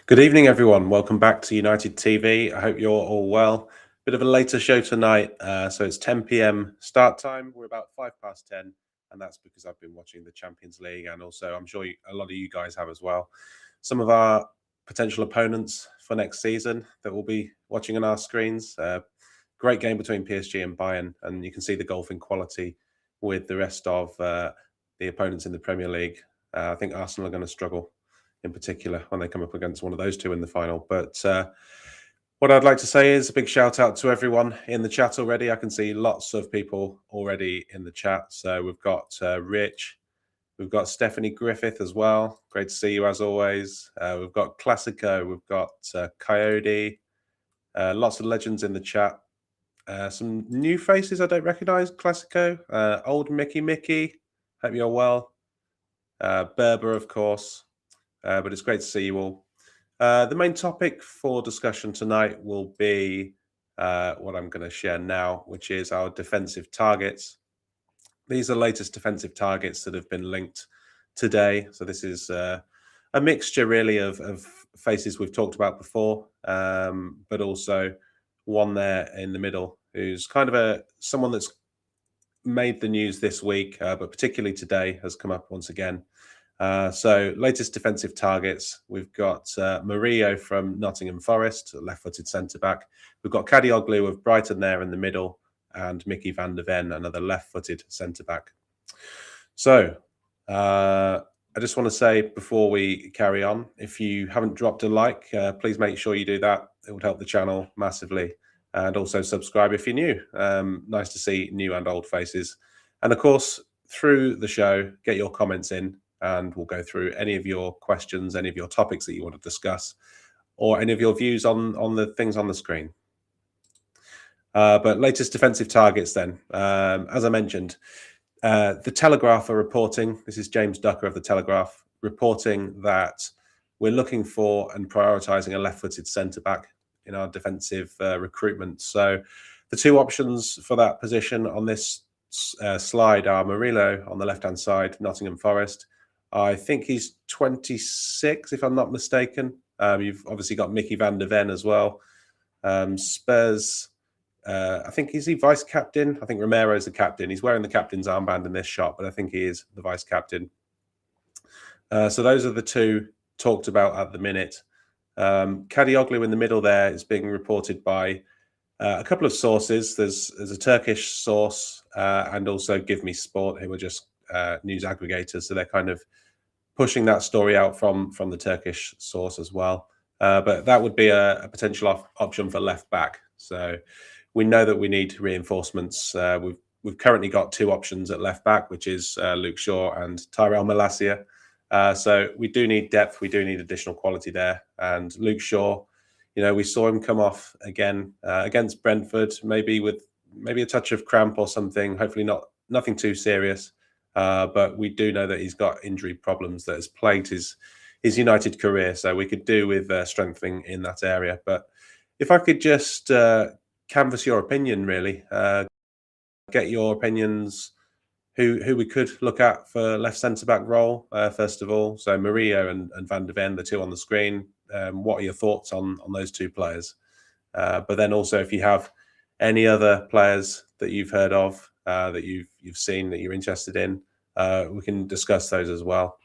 Good evening, everyone. Welcome back to United TV. I hope you're all well. Bit of a later show tonight, so it's 10 p.m. start time. We're about 10:05, and that's because I've been watching the Champions League, and also I'm sure a lot of you guys have as well. Some of our potential opponents for next season that we'll be watching on our screens. Great game between PSG and Bayern, and you can see the golfing quality with the rest of the opponents in the Premier League. I think Arsenal are going to struggle in particular when they come up against one of those two in the final. But what I'd like to say is a big shout out to everyone in the chat already. I can see lots of people already in the chat. So we've got Rich, we've got Stephanie Griffith as well. Great to see you as always. We've got Classico, we've got Coyote, lots of legends in the chat. Some new faces I don't recognize. Classico, old Mickey, hope you're well. Berber, of course. But it's great to see you all. The main topic for discussion tonight will be what I'm going to share now, which is our defensive targets. These are latest defensive targets that have been linked today. So this is a mixture really of faces we've talked about before, but also one there in the middle who's kind of someone that's made the news this week, but particularly today has come up once again. So latest defensive targets, we've got MURILLO from Nottingham Forest, left-footed centre-back. We've got KADIOGLU of Brighton there in the middle, and Mickey van der Ven, another left-footed centre-back. So I just want to say before we carry on, if you haven't dropped a like, please make sure you do that. It would help the channel massively. And also subscribe if you're new. Nice to see new and old faces. And of course, through the show, get your comments in, and we'll go through any of your questions, any of your topics that you want to discuss, or any of your views on the things on the screen. But latest defensive targets then. As I mentioned, the Telegraph are reporting, this is James Ducker of the Telegraph, reporting that we're looking for and prioritising a left-footed centre-back in our defensive recruitment. So the two options for that position on this slide are MURILLO on the left-hand side, Nottingham Forest. I think he's 26, if I'm not mistaken. You've obviously got Mickey van der Ven as well. Spurs, I think, is he vice captain? I think Romero's the captain. He's wearing the captain's armband in this shot, but I think he is the vice captain. So those are the two talked about at the minute. KADIOGLU in the middle there is being reported by a couple of sources. There's a Turkish source and also Give Me Sport, who are just news aggregators. So they're kind of pushing that story out from the Turkish source as well. But that would be a potential option for left back. So we know that we need reinforcements. We've currently got two options at left back, which is Luke Shaw and Tyrell Malacia. So we do need depth. We do need additional quality there. And Luke Shaw, you know, we saw him come off again against Brentford, maybe with a touch of cramp or something. Hopefully nothing too serious. But we do know that he's got injury problems that has plagued his United career. So we could do with strengthening in that area. But if I could just canvass your opinion, really, get your opinions. Who we could look at for left centre-back role, first of all. So MURILLO and Van der Ven, the two on the screen. What are your thoughts on those two players? But then also, if you have any other players that you've heard of, that you've seen, that you're interested in, we can discuss those as well.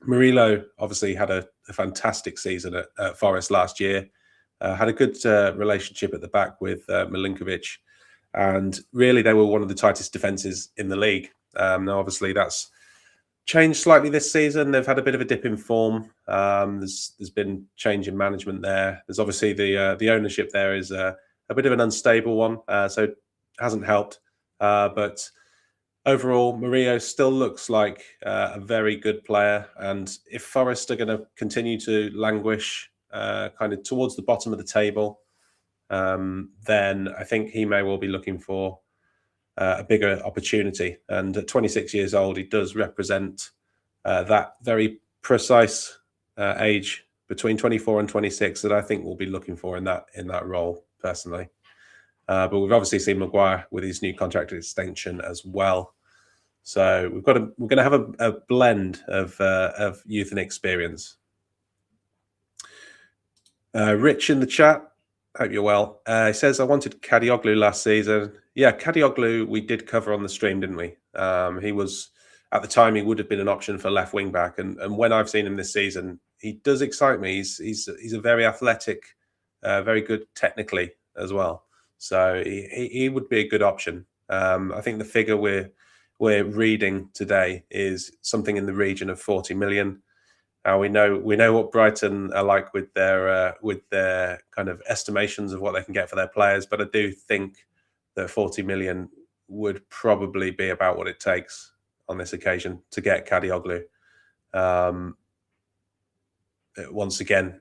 MURILLO obviously had a fantastic season at Forest last year. Had a good relationship at the back with Milinkovic. And really, they were one of the tightest defences in the league. Now, obviously, that's changed slightly this season. They've had a bit of a dip in form. There's been change in management there. There's obviously the ownership there is a bit of an unstable one, so it hasn't helped. But overall, MURILLO still looks like a very good player. And if Forest are going to continue to languish kind of towards the bottom of the table, then I think he may well be looking for a bigger opportunity. And at 26 years old, he does represent that very precise age between 24 and 26 that I think we'll be looking for in that role, personally. But we've obviously seen Maguire with his new contract extension as well. So we're going to have a blend of youth and experience. Rich in the chat, hope you're well. He says, I wanted KADIOGLU last season. Yeah, KADIOGLU we did cover on the stream, didn't we? He was, at the time, he would have been an option for left wing back. And when I've seen him this season, he does excite me. He's a very athletic, very good technically as well. So he would be a good option. I think the figure we're reading today is something in the region of 40 million. We know what Brighton are like with their kind of estimations of what they can get for their players, but I do think that 40 million would probably be about what it takes on this occasion to get KADIOGLU. Once again,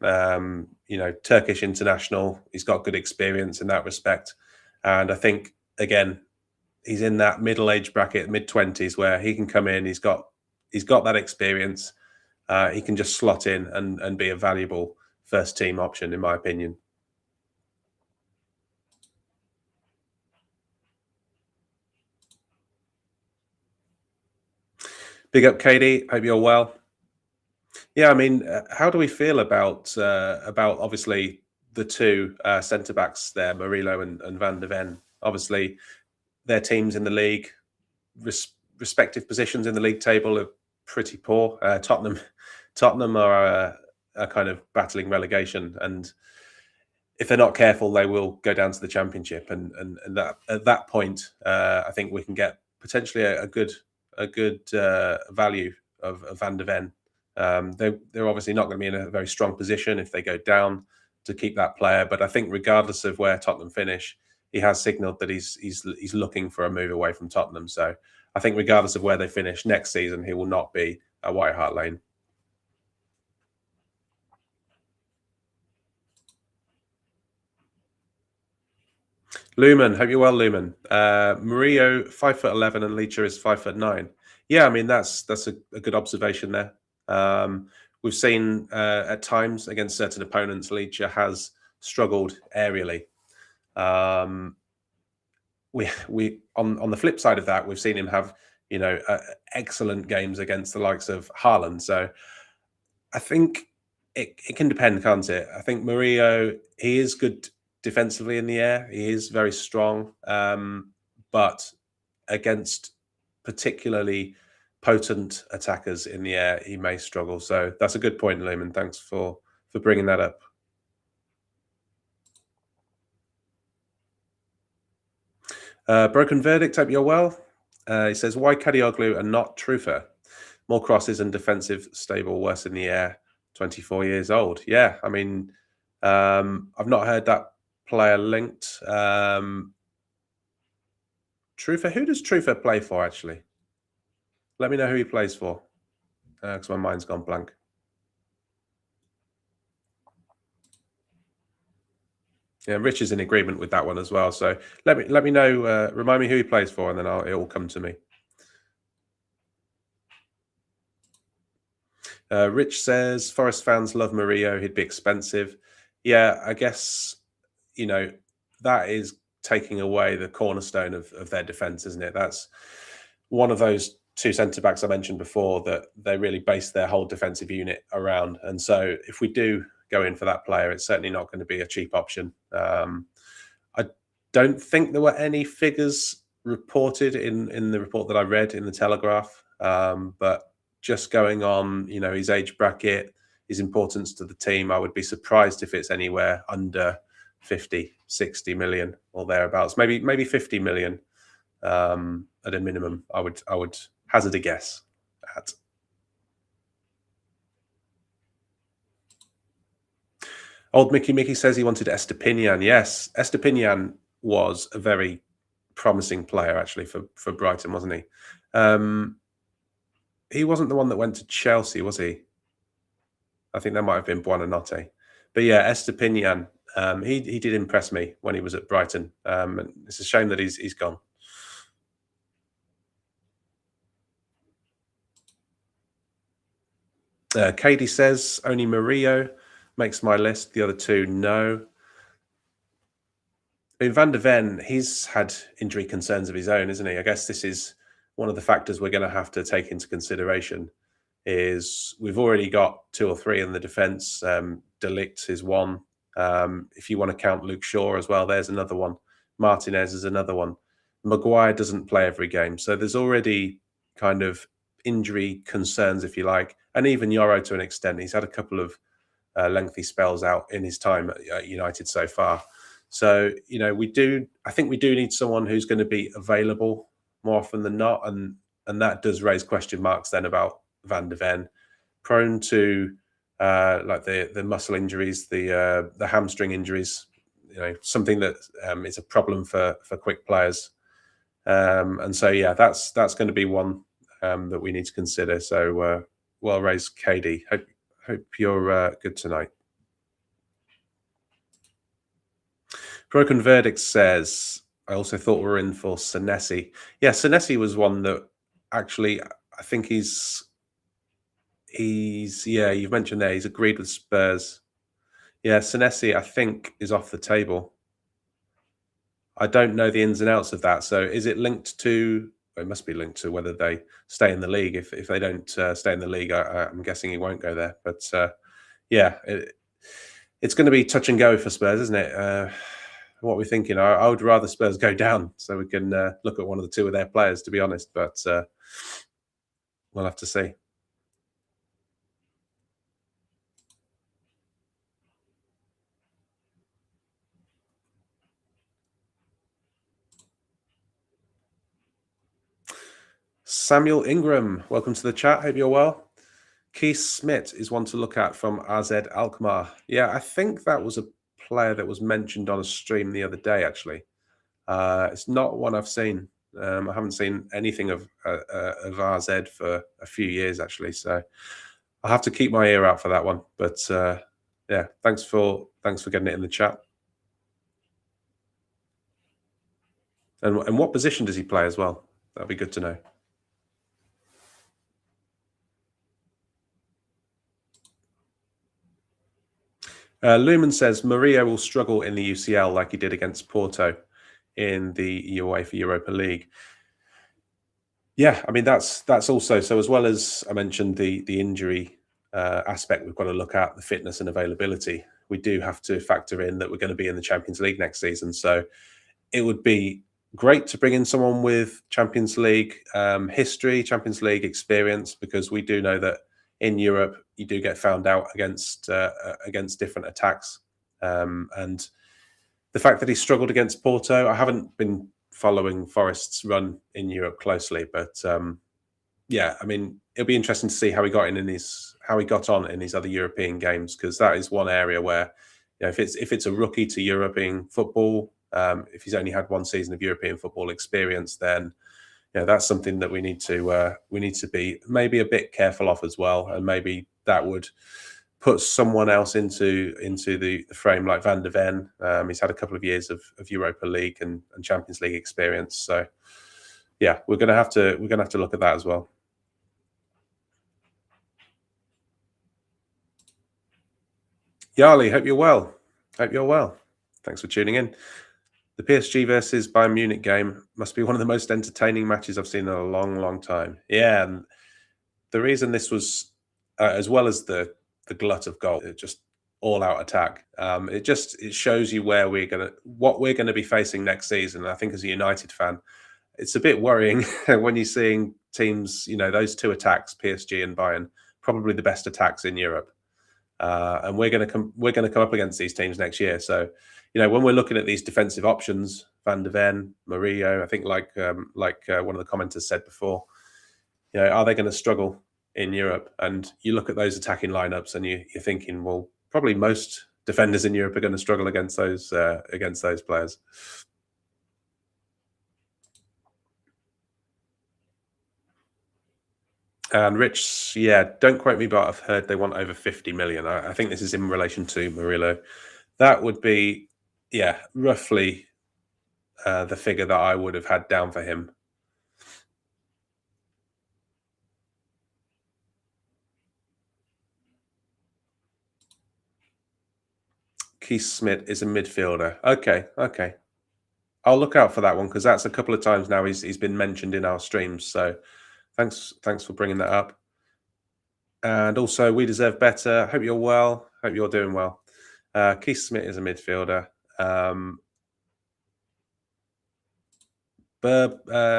Turkish international. He's got good experience in that respect, and I think again he's in that middle age bracket, mid-20s, where he can come in. He's got that experience. He can just slot in and be a valuable first team option, in my opinion. Big up, Katie. Hope you're well. Yeah, I mean, how do we feel about obviously the two centre backs there, Murillo and Van de Ven? Obviously, their teams in the league, respective positions in the league table are pretty poor. Tottenham are kind of battling relegation, and if they're not careful, they will go down to the Championship. And that, at that point, I think we can get potentially a good value of Van de Ven. They're obviously not going to be in a very strong position if they go down to keep that player. But I think regardless of where Tottenham finish, he has signalled that he's looking for a move away from Tottenham. So I think regardless of where they finish next season, he will not be at White Hart Lane. Lumen, hope you're well, Lumen. Murillo, 5'11", and Leacher is 5'9". Yeah, I mean that's a good observation there. We've seen at times against certain opponents, Leacher has struggled aerially. We on the flip side of that, we've seen him have excellent games against the likes of Haaland. So I think it can depend, can't it? I think Murillo, he is good defensively in the air. He is very strong, but against particularly potent attackers in the air, he may struggle. So that's a good point, Lumen. Thanks for bringing that up. Broken Verdict, hope you're well. He says, why KADIOGLU and not Trufa? More crosses and defensive, stable, worse in the air, 24 years old. Yeah, I mean, I've not heard that player linked. Trufa, who does Trufa play for, actually? Let me know who he plays for, because my mind's gone blank. Yeah, Rich is in agreement with that one as well. So let me know. Remind me who he plays for, and then it will come to me. Rich says Forest fans love Murillo. He'd be expensive. Yeah, I guess that is taking away the cornerstone of their defense, isn't it? That's one of those two centre backs I mentioned before that they really base their whole defensive unit around. And so if we do go in for that player, it's certainly not going to be a cheap option. I don't think there were any figures reported in the report that I read in the Telegraph, but just going on, his age bracket, his importance to the team, I would be surprised if it's anywhere under 50, 60 million or thereabouts. Maybe 50 million at a minimum. I would hazard a guess at. Old Mickey says he wanted Estepinian. Yes, Estepinian was a very promising player actually for Brighton, wasn't he? He wasn't the one that went to Chelsea, was he? I think that might have been Buonanotte. But yeah, Estepinian, he did impress me when he was at Brighton. And it's a shame that he's gone. Katie says only Murillo makes my list. The other two, no. I mean, Van de Ven, he's had injury concerns of his own, isn't he? I guess this is one of the factors we're going to have to take into consideration. Is we've already got two or three in the defence. De Ligt is one. If you want to count Luke Shaw as well, there's another one. Martinez is another one. Maguire doesn't play every game. So there's already kind of injury concerns, if you like. And even Yoro to an extent. He's had a couple of lengthy spells out in his time at United so far. So, I think we do need someone who's going to be available more often than not. And that does raise question marks then about Van de Ven. Prone to like the muscle injuries, the hamstring injuries, something that is a problem for quick players. And so, yeah, that's going to be one that we need to consider. So, well raised, KD. Hope you're good tonight. Broken Verdict says, I also thought we were in for Senesi. Yeah, Senesi was one that actually, I think he's you've mentioned there, he's agreed with Spurs. Yeah, Senesi, I think, is off the table. I don't know the ins and outs of that. So is it linked to, it must be linked to whether they stay in the league. If they don't stay in the league, I'm guessing he won't go there. But yeah, it's going to be touch and go for Spurs, isn't it? What we're thinking, I would rather Spurs go down so we can look at one of the two of their players, to be honest. But we'll have to see. Samuel Ingram, welcome to the chat. Hope you're well. Keith Smith is one to look at from AZ Alkmaar. Yeah, I think that was a player that was mentioned on a stream the other day, actually. It's not one I've seen. I haven't seen anything of AZ for a few years, actually. So I'll have to keep my ear out for that one. But yeah, thanks for getting it in the chat. And what position does he play as well? That'd be good to know. Lumen says Murillo will struggle in the UCL like he did against Porto in the UEFA Europa League. Yeah, I mean that's also, so as well as I mentioned the injury aspect, we've got to look at the fitness and availability. We do have to factor in that we're going to be in the Champions League next season, so it would be great to bring in someone with Champions League history, Champions League experience, because we do know that in Europe you do get found out against different attacks, and the fact that he struggled against Porto, I haven't been following Forest's run in Europe closely, but yeah, I mean, it'll be interesting to see how he got on in these other European games, because that is one area where, if it's a rookie to European football, if he's only had one season of European football experience, then that's something that we need to be maybe a bit careful of as well, and maybe that would put someone else into the frame like Van de Ven. He's had a couple of years of Europa League and Champions League experience, so yeah, we're gonna have to look at that as well. Yarli, hope you're well. Thanks for tuning in. The PSG versus Bayern Munich game must be one of the most entertaining matches I've seen in a long, long time. Yeah, and the reason this was, as well as the glut of goal, just all-out attack. It shows you what we're gonna be facing next season. And I think as a United fan, it's a bit worrying when you're seeing teams, those two attacks, PSG and Bayern, probably the best attacks in Europe. And we're going to come up against these teams next year. So, when we're looking at these defensive options, Van de Ven, Murillo, I think like one of the commenters said before, are they going to struggle in Europe? And you look at those attacking lineups, and you're thinking, well, probably most defenders in Europe are going to struggle against those players. And Rich, yeah, don't quote me, but I've heard they want over 50 million. I think this is in relation to Murillo. That would be, yeah, roughly the figure that I would have had down for him. Keith Smith is a midfielder. Okay. I'll look out for that one, because that's a couple of times now he's been mentioned in our streams. So thanks for bringing that up. And also, we deserve better. Hope you're well. Hope you're doing well. Keith Smith is a midfielder.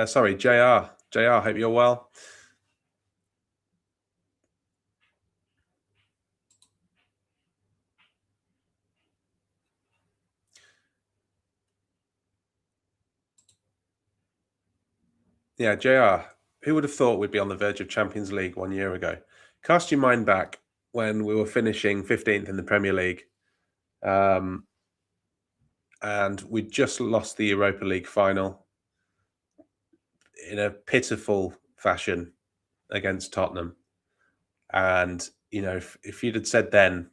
Sorry, JR. JR, hope you're well. Yeah, JR, who would have thought we'd be on the verge of Champions League 1 year ago? Cast your mind back when we were finishing 15th in the Premier League. And we just lost the Europa League final in a pitiful fashion against Tottenham. And, you know, if you'd had said then,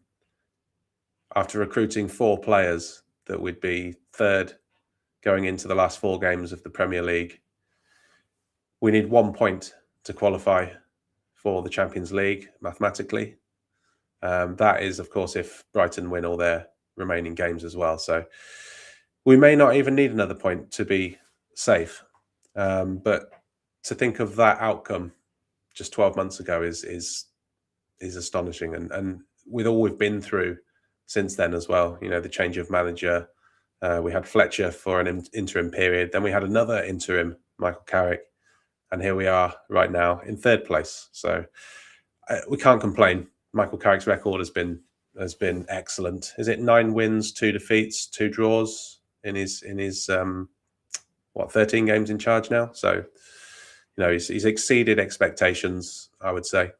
after recruiting 4 players, that we'd be third going into the last 4 games of the Premier League, we need 1 point to qualify for the Champions League mathematically. That is, of course, if Brighton win all their remaining games as well. So we may not even need another point to be safe. But to think of that outcome just 12 months ago is astonishing. And with all we've been through since then as well, you know, the change of manager, we had Fletcher for an interim period, then we had another interim, Michael Carrick, and here we are right now in 3rd place. So we can't complain. Michael Carrick's record has been excellent. Is it 9 wins, 2 defeats, 2 draws in his 13 games in charge now? So, you know, he's exceeded expectations, I would say.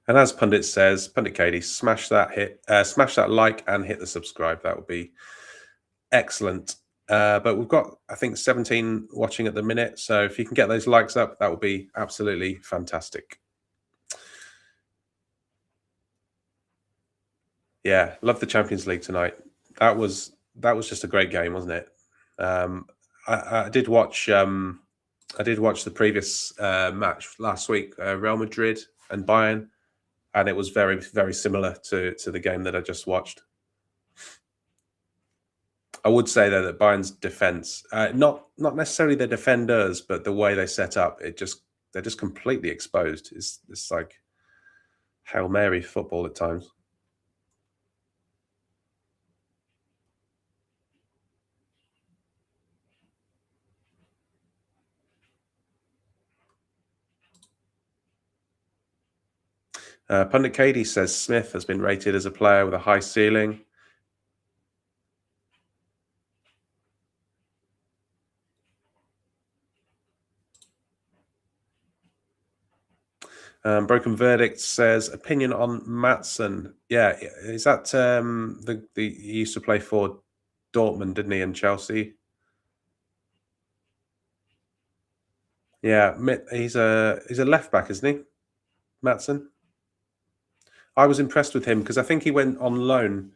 And as Pundit says, Pundit Katie, smash that like and hit the subscribe. That would be excellent. But we've got, I think, 17 watching at the minute. So if you can get those likes up, that would be absolutely fantastic. Yeah, love the Champions League tonight. That was just a great game, wasn't it? I did watch the previous match last week, Real Madrid and Bayern, and it was very, very similar to the game that I just watched. I would say though that Bayern's defense, not necessarily the defenders, but the way they set up, they're just completely exposed. It's like Hail Mary football at times. Pundit Katie says Smith has been rated as a player with a high ceiling. Broken Verdict says opinion on Maatsen. Yeah, is that he used to play for Dortmund, didn't he, and Chelsea? Yeah, he's a left back, isn't he, Maatsen? I was impressed with him because I think he went on loan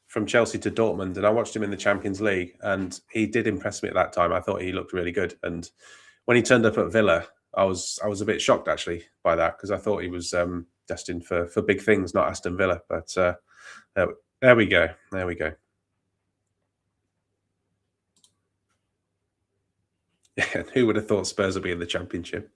from Chelsea to Dortmund, and I watched him in the Champions League, and he did impress me at that time. I thought he looked really good, and when he turned up at Villa, I was a bit shocked actually by that because I thought he was destined for big things, not Aston Villa. But there we go. There we go. Yeah, who would have thought Spurs would be in the Championship?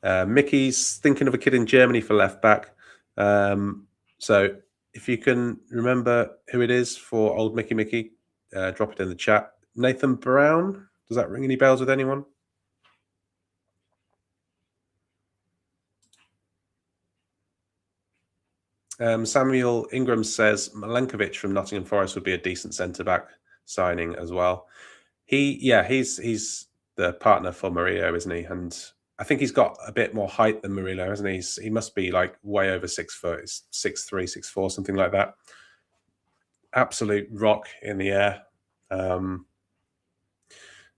Mickey's thinking of a kid in Germany for left back. So if you can remember who it is for old Mickey, drop it in the chat. Nathan Brown, does that ring any bells with anyone? Samuel Ingram says Milenkovic from Nottingham Forest would be a decent centre-back signing as well. He's the partner for Murillo, isn't he? And I think he's got a bit more height than Murillo, hasn't he? He must be like way over 6 foot. It's 6'3", 6'4", something like that. Absolute rock in the air. I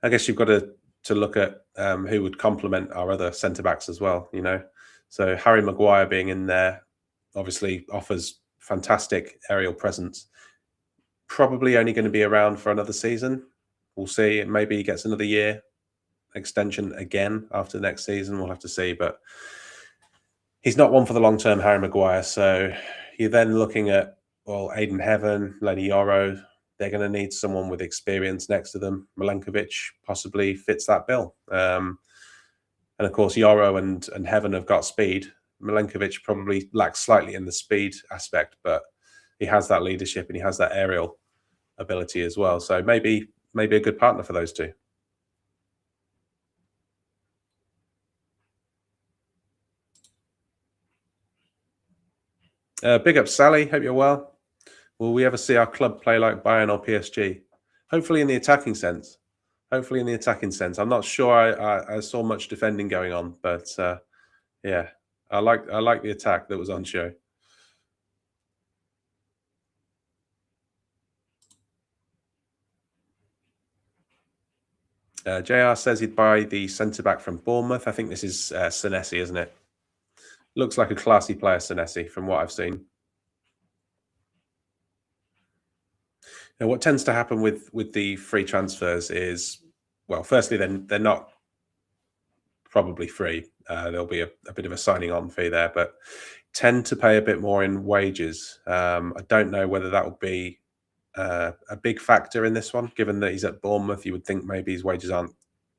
guess you've got to look at who would complement our other centre backs as well. You know, so Harry Maguire being in there obviously offers fantastic aerial presence. Probably only going to be around for another season. We'll see. Maybe he gets another year extension again after the next season. We'll have to see. But he's not one for the long term, Harry Maguire. So you're then looking at well, Aiden Heaven, Lenny Yoro, they're going to need someone with experience next to them. Milenkovic possibly fits that bill. And of course, Yoro and Heaven have got speed. Milenkovic probably lacks slightly in the speed aspect, but he has that leadership and he has that aerial ability as well. So maybe a good partner for those two. Big up, Sally. Hope you're well. Will we ever see our club play like Bayern or PSG? Hopefully in the attacking sense. Hopefully in the attacking sense. I'm not sure I saw much defending going on, but yeah, I like the attack that was on show. JR says he'd buy the centre-back from Bournemouth. I think this is Senesi, isn't it? Looks like a classy player, Senesi, from what I've seen. Now, what tends to happen with the free transfers is, well, firstly, then they're not probably free. There'll be a bit of a signing on fee there, but tend to pay a bit more in wages. I don't know whether that will be a big factor in this one, given that he's at Bournemouth. You would think maybe his wages aren't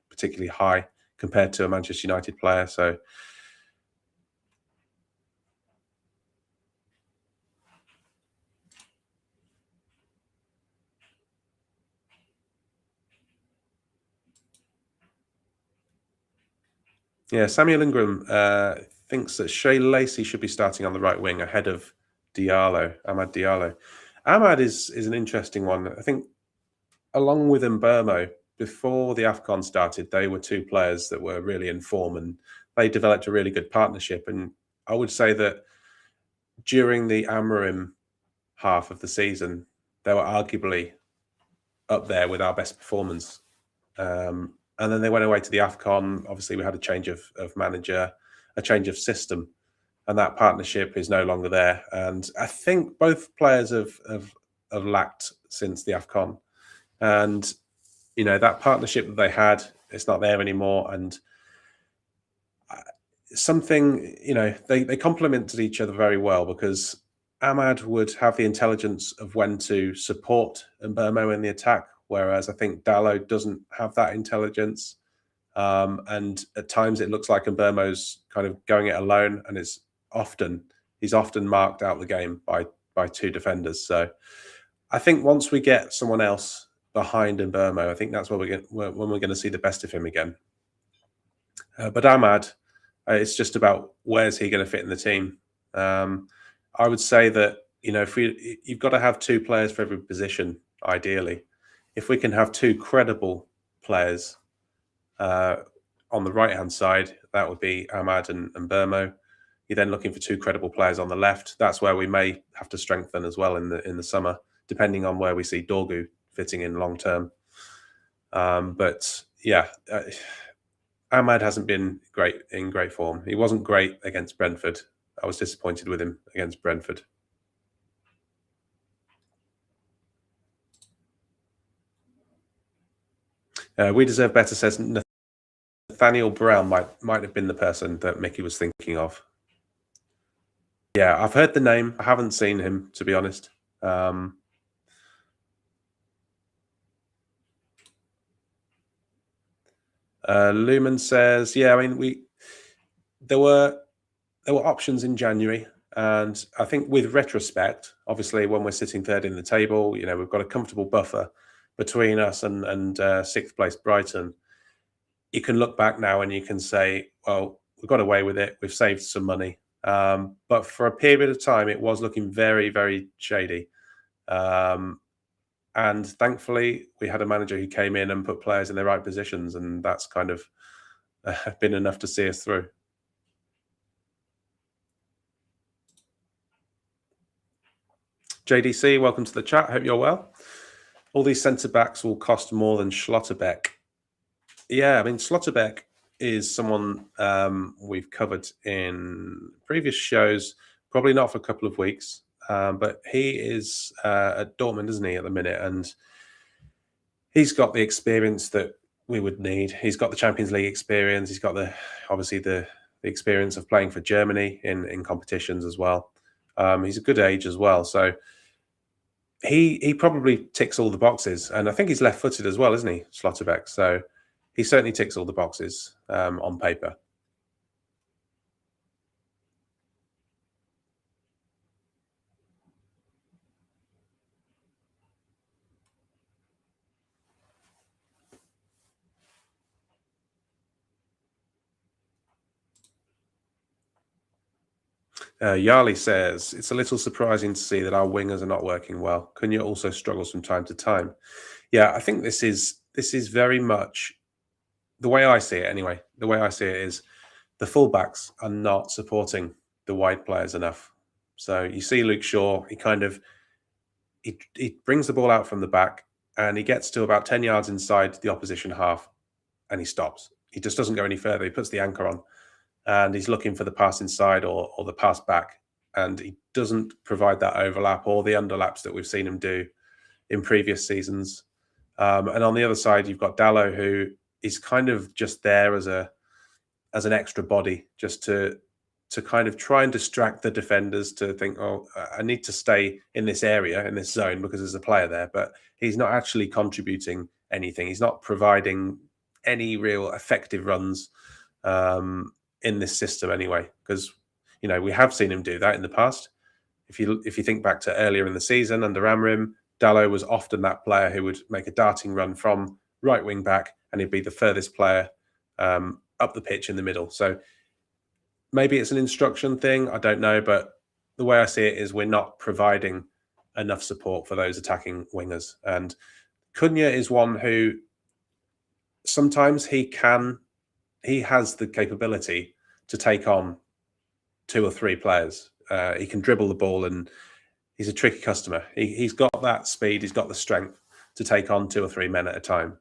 particularly high compared to a Manchester United player. So yeah, Samuel Ingram thinks that Shea Lacey should be starting on the right wing ahead of Amad Diallo. Amad is an interesting one. I think along with Mbeumo, before the AFCON started, they were two players that were really in form and they developed a really good partnership. And I would say that during the Amorim half of the season, they were arguably up there with our best performance. And then they went away to the AFCON. Obviously, we had a change of manager, a change of system, and that partnership is no longer there. And I think both players have lacked since the AFCON. And, you know, that partnership that they had, it's not there anymore. And something, you know, they complemented each other very well because Amad would have the intelligence of when to support Mbeumo in the attack, whereas I think Dallo doesn't have that intelligence. And at times it looks like Mbeumo's kind of going it alone, and he's often marked out the game by two defenders. So I think once we get someone else behind Mbeumo, I think that's when we're going to see the best of him again. But Amad, it's just about where's he going to fit in the team. I would say that, you know, you've got to have two players for every position, ideally. If we can have two credible players on the right-hand side, that would be Amad and Mbeumo. You're then looking for two credible players on the left. That's where we may have to strengthen as well in the summer, depending on where we see Dorgu fitting in long term. But yeah, Amad hasn't been in great form. He wasn't great against Brentford. I was disappointed with him against Brentford. We Deserve Better says Nathaniel Brown might have been the person that Mickey was thinking of. Yeah, I've heard the name. I haven't seen him, to be honest. Lumen says, yeah, I mean, there were options in January, and I think with retrospect, obviously when we're sitting third in the table, you know, we've got a comfortable buffer between us and sixth place Brighton. You can look back now and you can say, well, we got away with it. We've saved some money. But for a period of time, it was looking very, very shady. And thankfully, we had a manager who came in and put players in their right positions, and that's kind of been enough to see us through. JDC, welcome to the chat. Hope you're well. All these centre-backs will cost more than Schlotterbeck. Yeah, I mean, Schlotterbeck is someone we've covered in previous shows, probably not for a couple of weeks, but he is at Dortmund, isn't he, at the minute? And he's got the experience that we would need. He's got the Champions League experience. He's got obviously the experience of playing for Germany in competitions as well. He's a good age as well. So he probably ticks all the boxes, and I think he's left-footed as well, isn't he, Schlotterbeck? So he certainly ticks all the boxes on paper. Yarley says, it's a little surprising to see that our wingers are not working well. Cunha also struggles from time to time. Yeah, I think this is very much the way I see it anyway. The way I see it is the fullbacks are not supporting the wide players enough. So you see Luke Shaw, he brings the ball out from the back and he gets to about 10 yards inside the opposition half and he stops. He just doesn't go any further. He puts the anchor on and he's looking for the pass inside or the pass back. And he doesn't provide that overlap or the underlaps that we've seen him do in previous seasons. And on the other side, you've got Dalot, who is kind of just there as an extra body, just to kind of try and distract the defenders to think, oh, I need to stay in this area, in this zone, because there's a player there. But he's not actually contributing anything. He's not providing any real effective runs in this system anyway, because we have seen him do that in the past. If you think back to earlier in the season under Amrim, Dalot was often that player who would make a darting run from right wing back, and he'd be the furthest player up the pitch in the middle. So maybe it's an instruction thing, I don't know, but the way I see it is we're not providing enough support for those attacking wingers. And Cunha is one who sometimes he has the capability to take on 2 or 3 players. He can dribble the ball, and he's a tricky customer. He's got that speed, he's got the strength to take on 2 or 3 men at a time.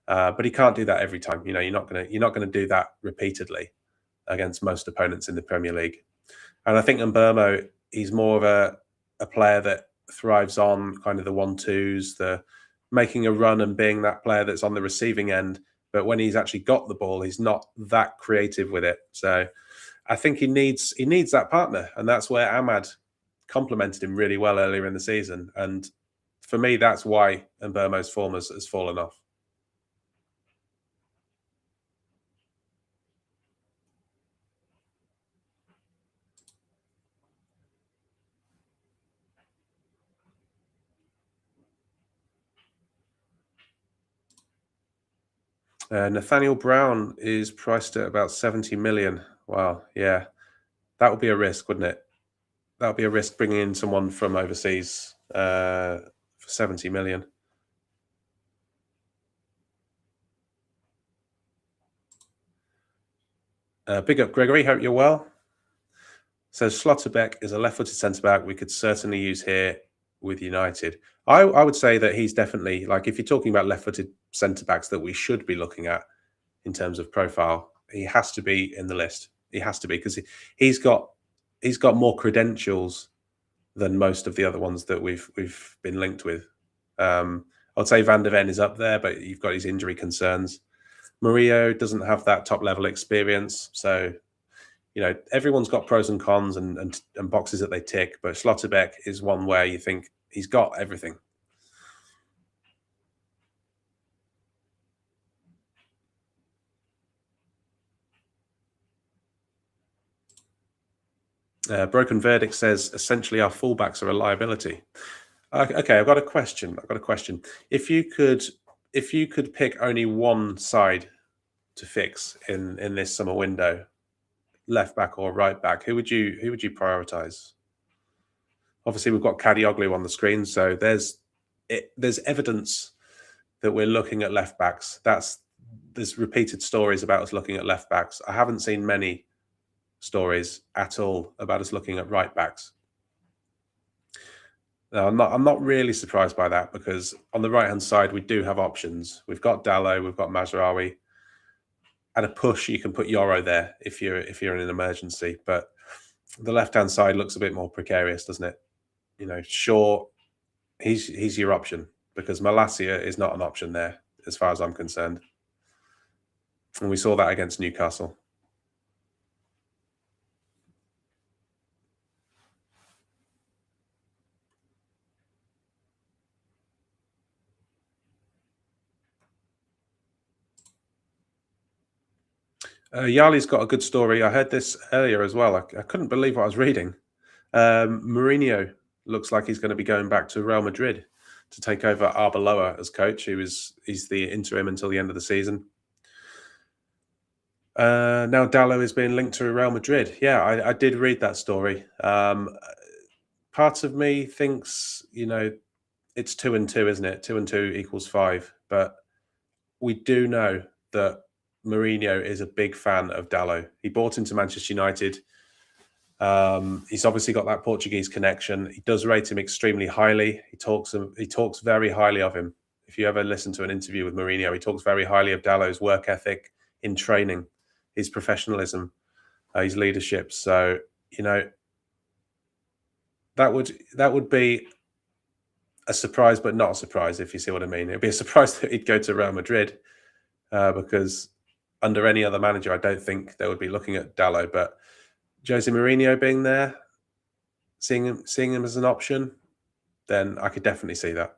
But he can't do that every time. You're not gonna do that repeatedly against most opponents in the Premier League. And I think Mbeumo, he's more of a player that thrives on kind of the 1-2s, the making a run and being that player that's on the receiving end. But when he's actually got the ball, he's not that creative with it. So I think he needs that partner, and that's where Ahmad complemented him really well earlier in the season. And for me, that's why Mbeumo's form has fallen off. Nathaniel Brown is priced at about 70 million. Wow, yeah, that would be a risk, wouldn't it? That would be a risk bringing in someone from overseas for 70 million. Big up, Gregory. Hope you're well. So Schlotterbeck is a left-footed centre-back we could certainly use here with United. I would say that he's definitely, like, if you're talking about left-footed centre-backs that we should be looking at in terms of profile, he has to be in the list. He has to be, because he's got more credentials than most of the other ones that we've been linked with. I'd say Van de Ven is up there, but you've got his injury concerns. Murillo doesn't have that top-level experience, so everyone's got pros and cons and boxes that they tick, but Schlotterbeck is one where you think he's got everything. Broken Verdict says essentially our fullbacks are a liability. Okay, I've got a question. If you could pick only one side to fix in this summer window, left back or right back, who would you prioritize? Obviously, we've got KADIOGLU on the screen, so there's evidence that we're looking at left backs. There's repeated stories about us looking at left backs. I haven't seen many stories at all about us looking at right backs. Now, I'm not really surprised by that, because on the right hand side we do have options. We've got Dalot, we've got Mazraoui. At a push, you can put Yoro there if you're in an emergency. But the left hand side looks a bit more precarious, doesn't it? Sure, he's your option, because Malacia is not an option there as far as I'm concerned. And we saw that against Newcastle. Yali's got a good story. I heard this earlier as well. I couldn't believe what I was reading. Mourinho looks like he's going to be going back to Real Madrid to take over Arbeloa as coach. He's the interim until the end of the season. Now Dallo is being linked to Real Madrid. Yeah, I did read that story. Part of me thinks, it's 2-2, isn't it? 2-2 equals 5. But we do know that Mourinho is a big fan of Dallo. He bought him to Manchester United. He's obviously got that Portuguese connection. He does rate him extremely highly. He talks very highly of him. If you ever listen to an interview with Mourinho, he talks very highly of Dallo's work ethic in training, his professionalism, his leadership. So, that would be a surprise, but not a surprise, if you see what I mean. It'd be a surprise that he'd go to Real Madrid because under any other manager, I don't think they would be looking at Dallo. But Jose Mourinho being there, seeing him as an option, then I could definitely see that.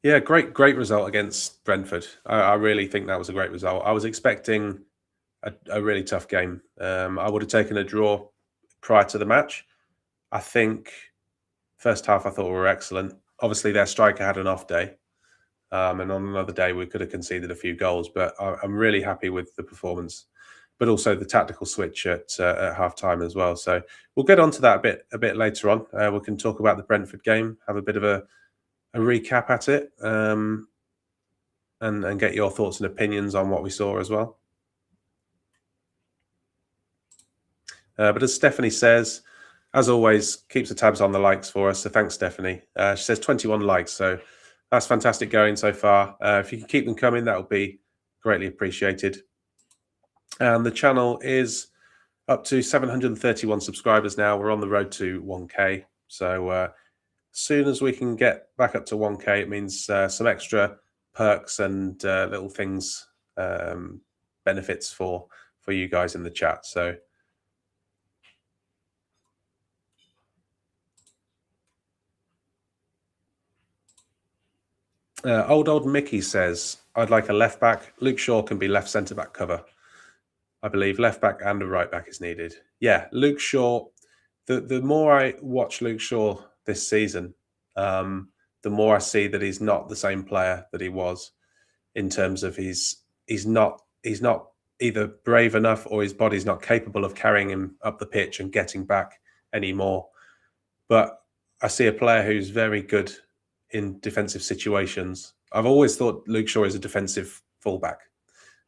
Yeah, great result against Brentford. I really think that was a great result. I was expecting a really tough game. I would have taken a draw prior to the match. I think first half I thought we were excellent. Obviously, their striker had an off day. And on another day, we could have conceded a few goals. But I'm really happy with the performance, but also the tactical switch at half time as well. So we'll get onto that a bit later on. We can talk about the Brentford game, have a bit of a recap at it, and get your thoughts and opinions on what we saw as well. But as Stephanie says, as always, keeps the tabs on the likes for us. So thanks, Stephanie. She says 21 likes. So that's fantastic going so far. If you can keep them coming, that would be greatly appreciated. And the channel is up to 731 subscribers now. We're on the road to 1K. So as soon as we can get back up to 1K, it means some extra perks and little things, benefits for you guys in the chat. So old Mickey says, I'd like a left back. Luke Shaw can be left centre back cover. I believe left back and a right back is needed. Yeah, Luke Shaw. The more I watch Luke Shaw this season, the more I see that he's not the same player that he was, in terms of he's not either brave enough or his body's not capable of carrying him up the pitch and getting back anymore. But I see a player who's very good in defensive situations. I've always thought Luke Shaw is a defensive fullback.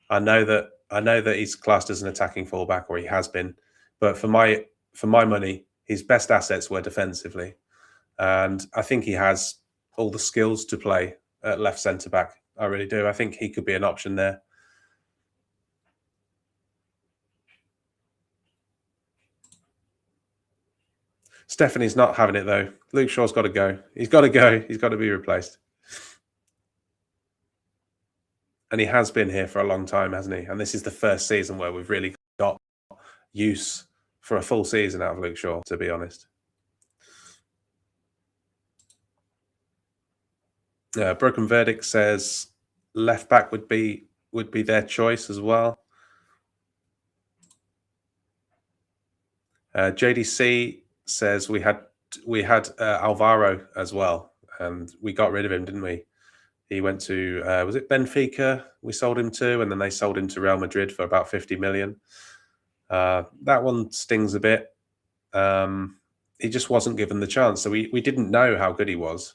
I know that he's classed as an attacking fullback, or he has been, but for my money, his best assets were defensively, and I think he has all the skills to play at left centre back. I really do. I think he could be an option there. Stephanie's not having it though. Luke Shaw's got to go. He's got to go. He's got to be replaced. And he has been here for a long time, hasn't he? And this is the first season where we've really got use for a full season out of Luke Shaw, to be honest. Broken Verdict says left back would be their choice as well. JDC says we had Alvaro as well, and we got rid of him, didn't we? He went to was it Benfica? We sold him to, and then they sold him to Real Madrid for about 50 million. That one stings a bit. He just wasn't given the chance, so we didn't know how good he was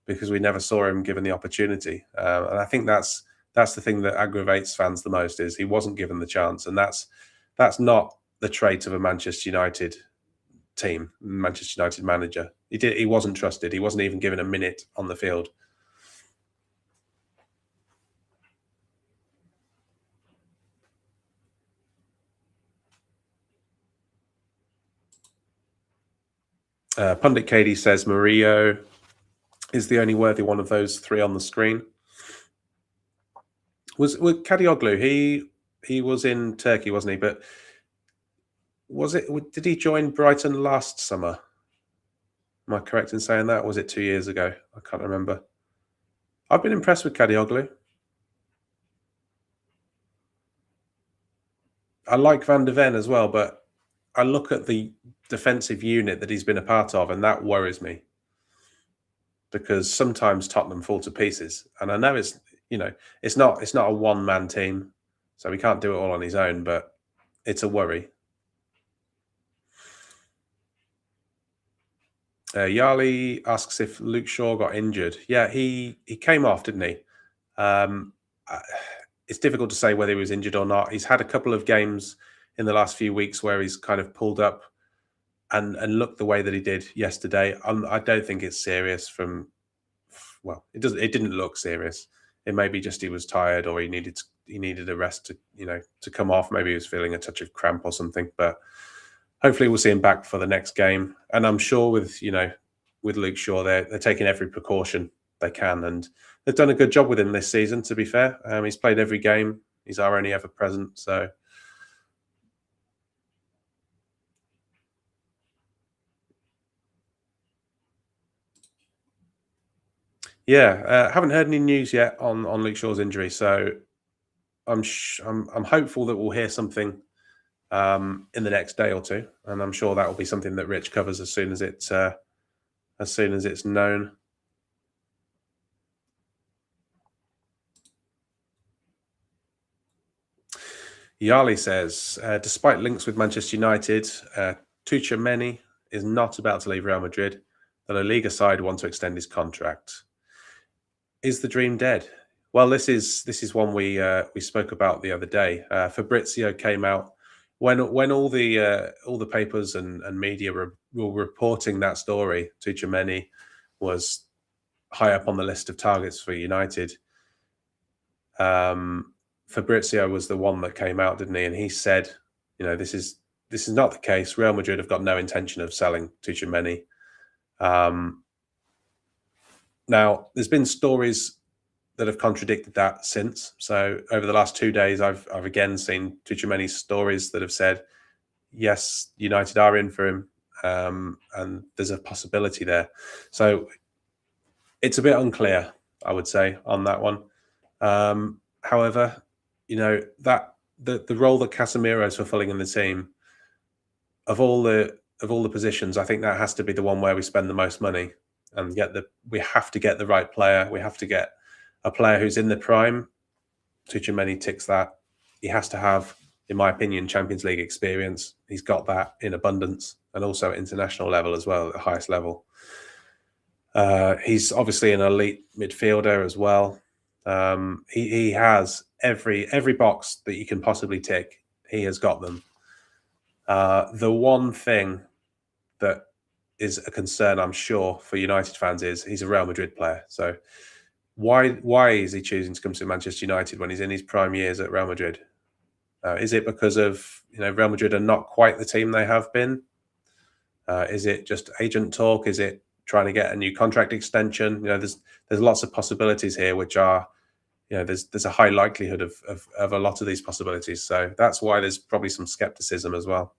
because we never saw him given the opportunity. And I think that's the thing that aggravates fans the most, is he wasn't given the chance, and that's not the trait of a Manchester United team, Manchester United manager. He wasn't trusted. He wasn't even given a minute on the field. Pundit Katie says Murillo is the only worthy one of those three on the screen. Was Kadioglu? He was in Turkey, wasn't he? But did he join Brighton last summer? Am I correct in saying that? Or was it 2 years ago? I can't remember. I've been impressed with KADIOGLU. I like Van de Ven as well, but I look at the defensive unit that he's been a part of, and that worries me because sometimes Tottenham fall to pieces. And I know it's it's not a one-man team, so he can't do it all on his own, but it's a worry. Yali asks if Luke Shaw got injured. Yeah, he came off, didn't he? It's difficult to say whether he was injured or not. He's had a couple of games in the last few weeks where he's kind of pulled up and looked the way that he did yesterday. I don't think it's serious. It didn't look serious. It may be just he was tired or he needed a rest to come off. Maybe he was feeling a touch of cramp or something. But hopefully we'll see him back for the next game. And I'm sure with Luke Shaw, they're taking every precaution they can, and they've done a good job with him this season. To be fair, he's played every game. He's our only ever present. So yeah, haven't heard any news yet on Luke Shaw's injury. So I'm hopeful that we'll hear something in the next day or two, and I'm sure that will be something that Rich covers as soon as it's known. Yali says, despite links with Manchester United, Tuchemeni is not about to leave Real Madrid. The La Liga side want to extend his contract. Is the dream dead? Well, this is one we spoke about the other day. Fabrizio came out when all the papers and media were reporting that story. Tuchemeni was high up on the list of targets for United. Fabrizio was the one that came out, didn't he? And he said, this is not the case. Real Madrid have got no intention of selling Tuchemeni. Now, there's been stories that have contradicted that since. So over the last 2 days, I've again seen Tuchemeni's stories that have said, yes, United are in for him, and there's a possibility there. So it's a bit unclear, I would say, on that one. However, that the role that Casemiro is fulfilling in the team, of all the positions, I think that has to be the one where we spend the most money and we have to get the right player. We have to get a player who's in the prime. Tuchemeni ticks that. He has to have, in my opinion, Champions League experience. He's got that in abundance, and also at international level as well, at the highest level. He's obviously an elite midfielder as well. He has every box that you can possibly tick. He has got them. The one thing that is a concern, I'm sure, for United fans is he's a Real Madrid player. So why is he choosing to come to Manchester United when he's in his prime years at Real Madrid? Is it because of Real Madrid are not quite the team they have been? Is it just agent talk? Is it trying to get a new contract extension? There's lots of possibilities here, which are there's a high likelihood of a lot of these possibilities. So that's why there's probably some skepticism as well.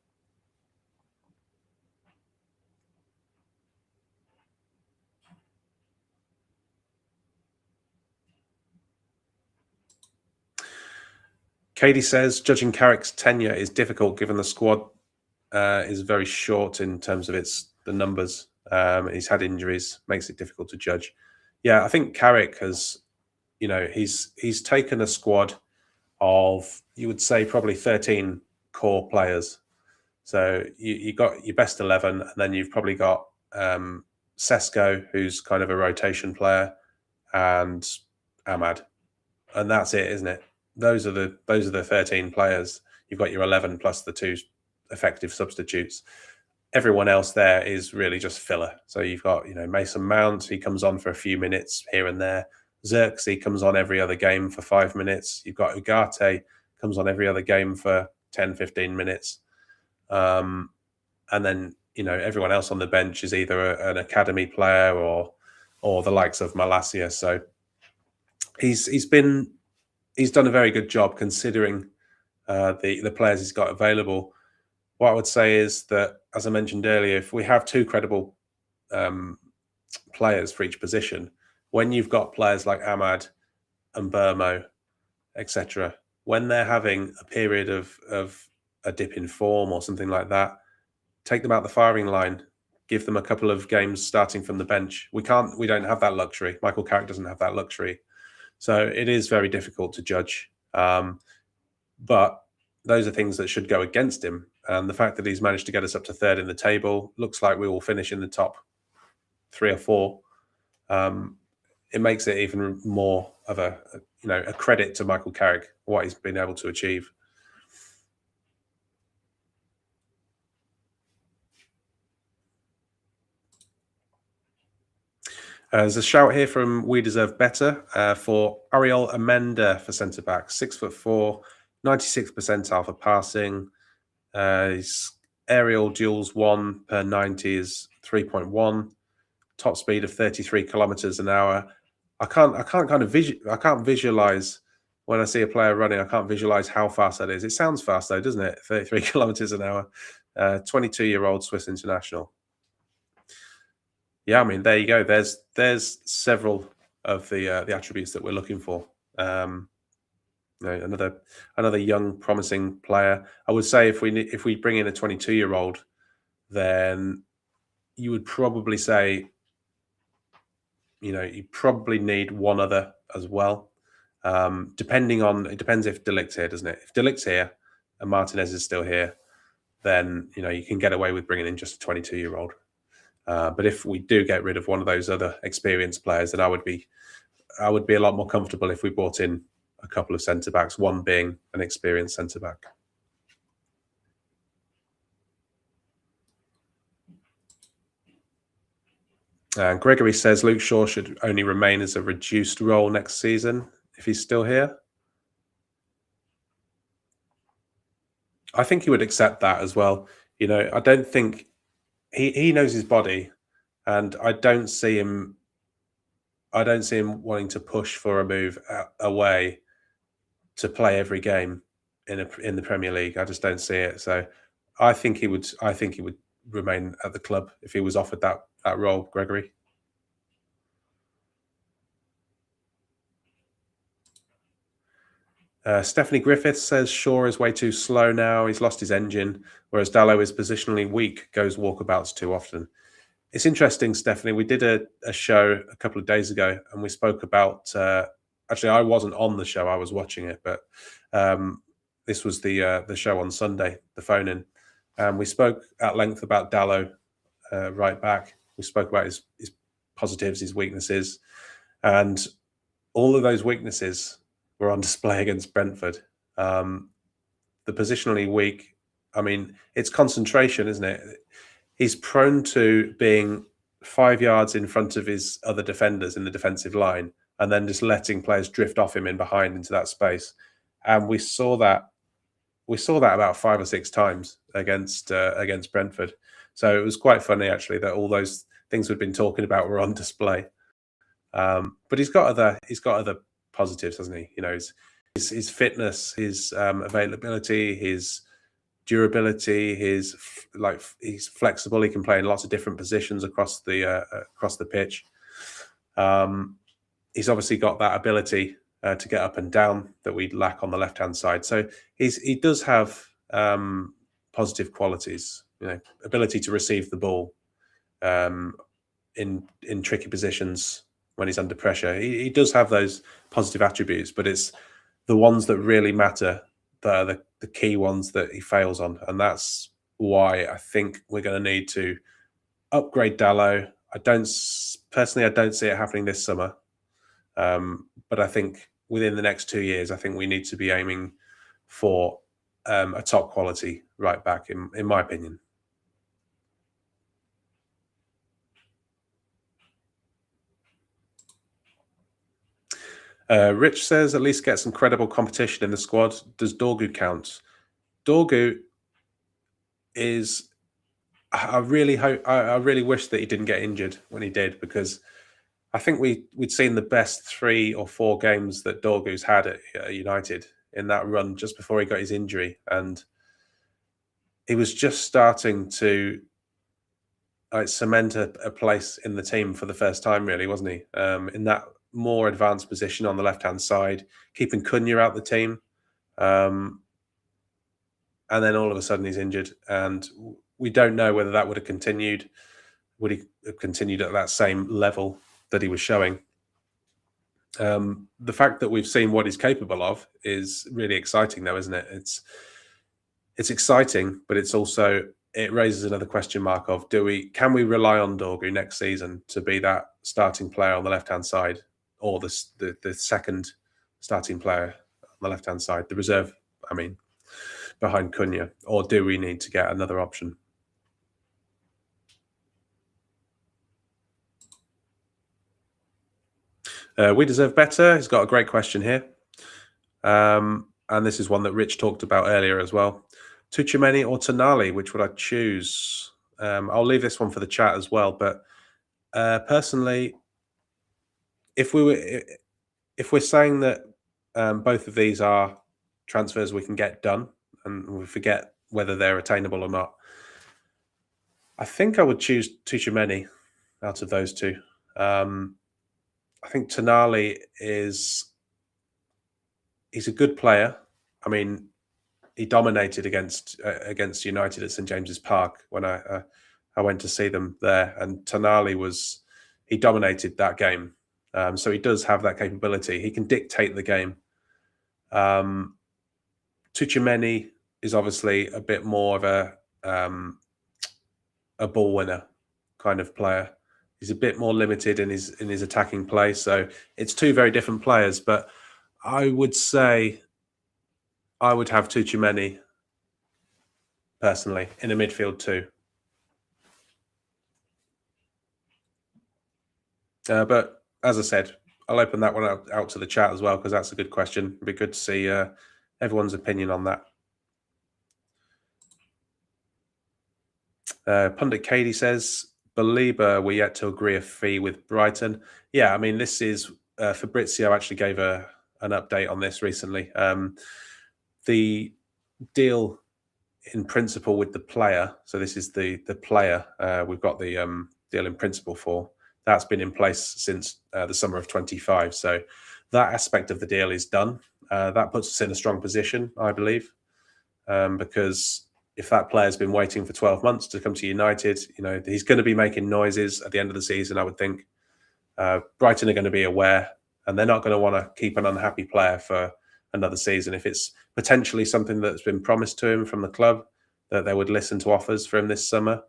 Katie says, judging Carrick's tenure is difficult given the squad is very short in terms of the numbers. He's had injuries, makes it difficult to judge. Yeah, I think Carrick has, he's taken a squad of, you would say, probably 13 core players. So you got your best 11, and then you've probably got Sesko, who's kind of a rotation player, and Ahmad, and that's it, isn't it? Those are the 13 players. You've got your 11 plus the 2 effective substitutes. Everyone else there is really just filler. So you've got Mason Mount. He comes on for a few minutes here and there. Xerxes comes on every other game for 5 minutes. You've got Ugarte comes on every other game for 10, 15 minutes. And then everyone else on the bench is either an academy player or the likes of Malacia. So he's done a very good job considering the players he's got available. What I would say is that, as I mentioned earlier, if we have 2 credible players for each position. When you've got players like Ahmad and Burmo, etc., when they're having a period of a dip in form or something like that, take them out the firing line, give them a couple of games starting from the bench. We don't have that luxury. Michael Carrick doesn't have that luxury. So it is very difficult to judge. But those are things that should go against him. And the fact that he's managed to get us up to third in the table, looks like we will finish in the top 3 or 4. It makes it even more of a credit to Michael Carrick, what he's been able to achieve. There's a shout here from We Deserve Better for Ariel Amenda for centre-back. 6'4", 96th percentile for passing. His aerial duels 1 per 90 is 3.1. Top speed of 33 kilometers an hour. I can't visualize when I see a player running. I can't visualize how fast that is. It sounds fast though, doesn't it? 33 kilometers an hour. 22-year-old Swiss international. Yeah, I mean, there you go. There's several of the attributes that we're looking for. Another young, promising player. I would say if we bring in a 22-year-old, then you would probably say, you probably need one other as well. It depends if De Ligt's here, doesn't it? If De Ligt's here and Martinez is still here, then you can get away with bringing in just a 22-year-old. But if we do get rid of one of those other experienced players, then I would be a lot more comfortable if we brought in a couple of centre-backs, one being an experienced centre-back. Gregory says Luke Shaw should only remain as a reduced role next season if he's still here. I think he would accept that as well. I don't think he knows his body, and I don't see him wanting to push for a move away to play every game in the Premier League. I just don't see it. So I think he would remain at the club if he was offered that role, Gregory. Stephanie Griffiths says Shaw is way too slow now. He's lost his engine, whereas Dalot is positionally weak, goes walkabouts too often. It's interesting, Stephanie. We did a show a couple of days ago, and we spoke about. Actually, I wasn't on the show; I was watching it, but this was the show on Sunday, the phone-in, and we spoke at length about Dalot, right back. We spoke about his positives, his weaknesses, and all of those weaknesses were on display against Brentford. The positionally weak. I mean, it's concentration, isn't it? He's prone to being 5 yards in front of his other defenders in the defensive line, and then just letting players drift off him in behind into that space. And we saw that about 5 or 6 times against Brentford. So it was quite funny actually that all those things we've been talking about were on display. But he's got other positives, hasn't he? His fitness, his availability, his durability, he's flexible. He can play in lots of different positions across the pitch. He's obviously got that ability to get up and down that we lack on the left-hand side. So he does have positive qualities. Ability to receive the ball in tricky positions when he's under pressure. He does have those positive attributes, but it's the ones that really matter that are the key ones that he fails on. And that's why I think we're going to need to upgrade Dalot. I don't see it happening this summer. But I think within the next 2 years, I think we need to be aiming for a top quality right back, in my opinion. Rich says, at least get some credible competition in the squad. Does Dorgu count? Dorgu is... I really wish that he didn't get injured when he did, because I think we'd seen the best 3 or 4 games that Dorgu's had at United in that run just before he got his injury. And he was just starting to cement a place in the team for the first time, really, wasn't he? In that more advanced position on the left-hand side, keeping Cunha out the team. And then all of a sudden he's injured, and we don't know whether that would have continued. Would he have continued at that same level that he was showing? The fact that we've seen what he's capable of is really exciting, though, isn't it? It's exciting, but it's also, it raises another question mark of can we rely on Dorgu next season to be that starting player on the left-hand side, or the second starting player on the left-hand side, the reserve, I mean, behind Cunha, or do we need to get another option? We deserve better. He's got a great question here. And this is one that Rich talked about earlier as well. Tchouaméni or Tonali, which would I choose? I'll leave this one for the chat as well. But personally, if we're saying that both of these are transfers we can get done, and we forget whether they're attainable or not, I think I would choose Tchouaméni out of those two. I think Tonali he's a good player. I mean, he dominated against United at St James's Park when I went to see them there, and Tonali he dominated that game. So he does have that capability. He can dictate the game. Tchouaméni is obviously a bit more of a ball winner kind of player. He's a bit more limited in his attacking play. So it's two very different players. But I would say I would have Tchouaméni personally in a midfield too. But as I said, I'll open that one out to the chat as well, because that's a good question. It'd be good to see everyone's opinion on that. Pundit Katie says, Belieber, we're yet to agree a fee with Brighton. Yeah, I mean, this is Fabrizio actually gave an update on this recently. The deal in principle with the player, so this is the player we've got the deal in principle for, that's been in place since the summer of 25. So that aspect of the deal is done. That puts us in a strong position, I believe, because if that player's been waiting for 12 months to come to United, he's going to be making noises at the end of the season, I would think. Brighton are going to be aware, and they're not going to want to keep an unhappy player for another season. If it's potentially something that's been promised to him from the club, that they would listen to offers for him this summer,